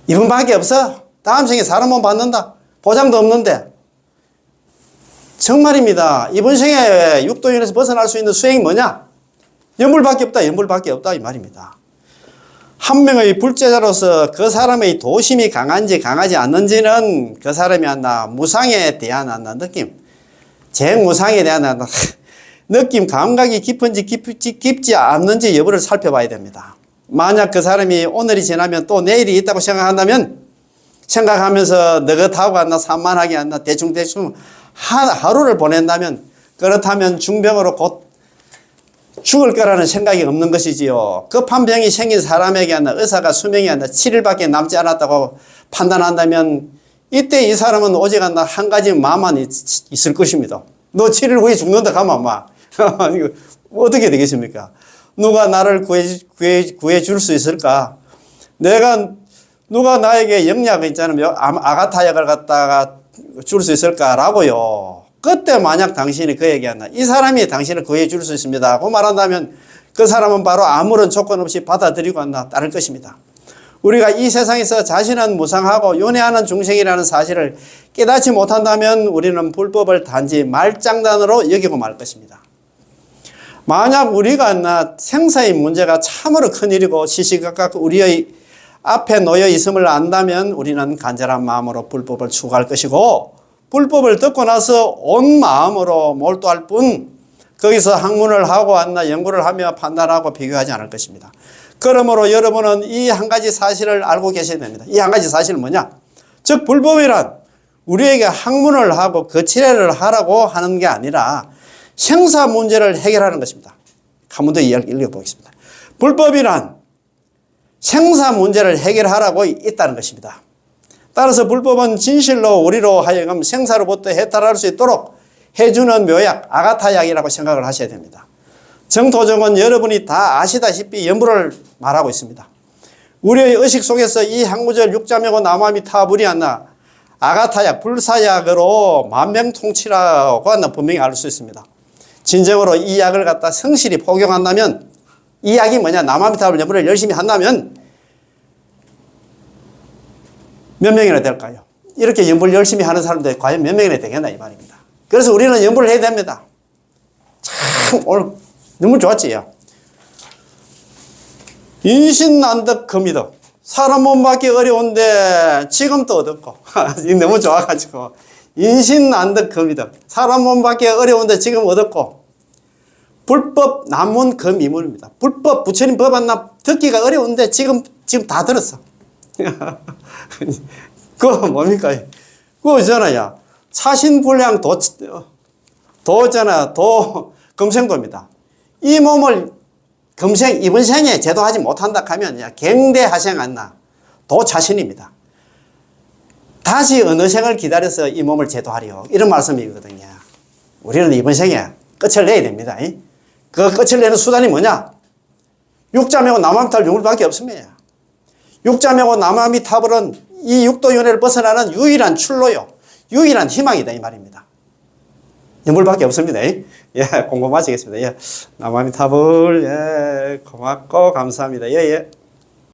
이분밖에 없어. 다음 생에 사람 몸 받는다. 보장도 없는데. 정말입니다. 이번 생에 육도윤에서 벗어날 수 있는 수행이 뭐냐? 염불밖에 없다. 이 말입니다. 한 명의 불제자로서 그 사람의 도심이 강한지 강하지 않는지는 그 사람이 무상에 대한 느낌, 재무상에 대한 느낌, 감각이 깊은지 깊지 않는지 여부를 살펴봐야 됩니다. 만약 그 사람이 오늘이 지나면 또 내일이 있다고 생각하면서 느긋하고 산만하게 대충 하루를 보낸다면, 그렇다면 중병으로 곧 죽을 거라는 생각이 없는 것이지요. 급한 병이 생긴 사람에게 의사가 수명이 7일밖에 남지 않았다고 판단한다면 이때 이 사람은 오직 한 가지 마음만 있을 것입니다. 너 7일 후에 죽는다 하면 이거 어떻게 되겠습니까? 누가 나를 구해줄 수 있을까? 누가 나에게 영약을 있잖아요. 아가타 약을 갖다가 줄 수 있을까라고요. 그때 만약 당신이 그에게 이 사람이 당신을 구해줄 수 있습니다 고 말한다면 그 사람은 바로 아무런 조건 없이 받아들이고 따를 것입니다. 우리가 이 세상에서 자신은 무상하고 윤회하는 중생이라는 사실을 깨닫지 못한다면 우리는 불법을 단지 말장난으로 여기고 말 것입니다. 만약 우리가 생사의 문제가 참으로 큰일이고 시시각각 우리의 앞에 놓여 있음을 안다면 우리는 간절한 마음으로 불법을 추구할 것이고, 불법을 듣고 나서 온 마음으로 몰두할 뿐 거기서 학문을 하고 연구를 하며 판단하고 비교하지 않을 것입니다. 그러므로 여러분은 이 한 가지 사실을 알고 계셔야 됩니다. 이 한 가지 사실은 뭐냐? 즉 불법이란 우리에게 학문을 하고 거칠애를 하라고 하는 게 아니라 생사 문제를 해결하는 것입니다. 한 번 더 읽어보겠습니다. 불법이란 생사 문제를 해결하라고 있다는 것입니다. 따라서 불법은 진실로 우리로 하여금 생사로부터 해탈할 수 있도록 해주는 묘약, 아가타약이라고 생각을 하셔야 됩니다. 정토정은 여러분이 다 아시다시피 연불을 말하고 있습니다. 우리의 의식 속에서 이 한구절 육자명고 나무아미타불이안나 아가타약, 불사약으로 만병통치라고 하는 분명히 알 수 있습니다. 진정으로 이 약을 갖다 성실히 복용한다면, 이 약이 뭐냐, 나무아미타불 연불을 열심히 한다면 몇 명이나 될까요? 이렇게 연불 열심히 하는 사람들 과연 몇 명이나 되겠나 이 말입니다. 그래서 우리는 연불을 해야 됩니다. 참 오늘 너무 좋았지. 인신난득 금이득. 사람 몸 받기 어려운데 지금 또 얻었고 너무 좋아가지고 인신난득 금이득. 사람 몸 받기 어려운데 지금 얻었고 불법 난문 금이물입니다. 불법 부처님 법 하나 듣기가 어려운데 지금 다 들었어. 그거 뭡니까? 그거 있잖아요. 사신불량 도잖아. 금생도입니다. 이 몸을 이번 생에 제도하지 못한다 하면 갱대하생안나 도자신입니다. 다시 어느 생을 기다려서 이 몸을 제도하리요. 이런 말씀이거든요. 우리는 이번 생에 끝을 내야 됩니다. 그 끝을 내는 수단이 뭐냐? 육자명고 나무아미타불 연불밖에 없습니다. 육자명고 나무아미타불은 이 육도윤회를 벗어나는 유일한 출로요. 유일한 희망이다 이 말입니다. 연불밖에 없습니다. 예, 공부 마치겠습니다. 예, 나무아미타불, 예, 고맙고 감사합니다. 예, 예.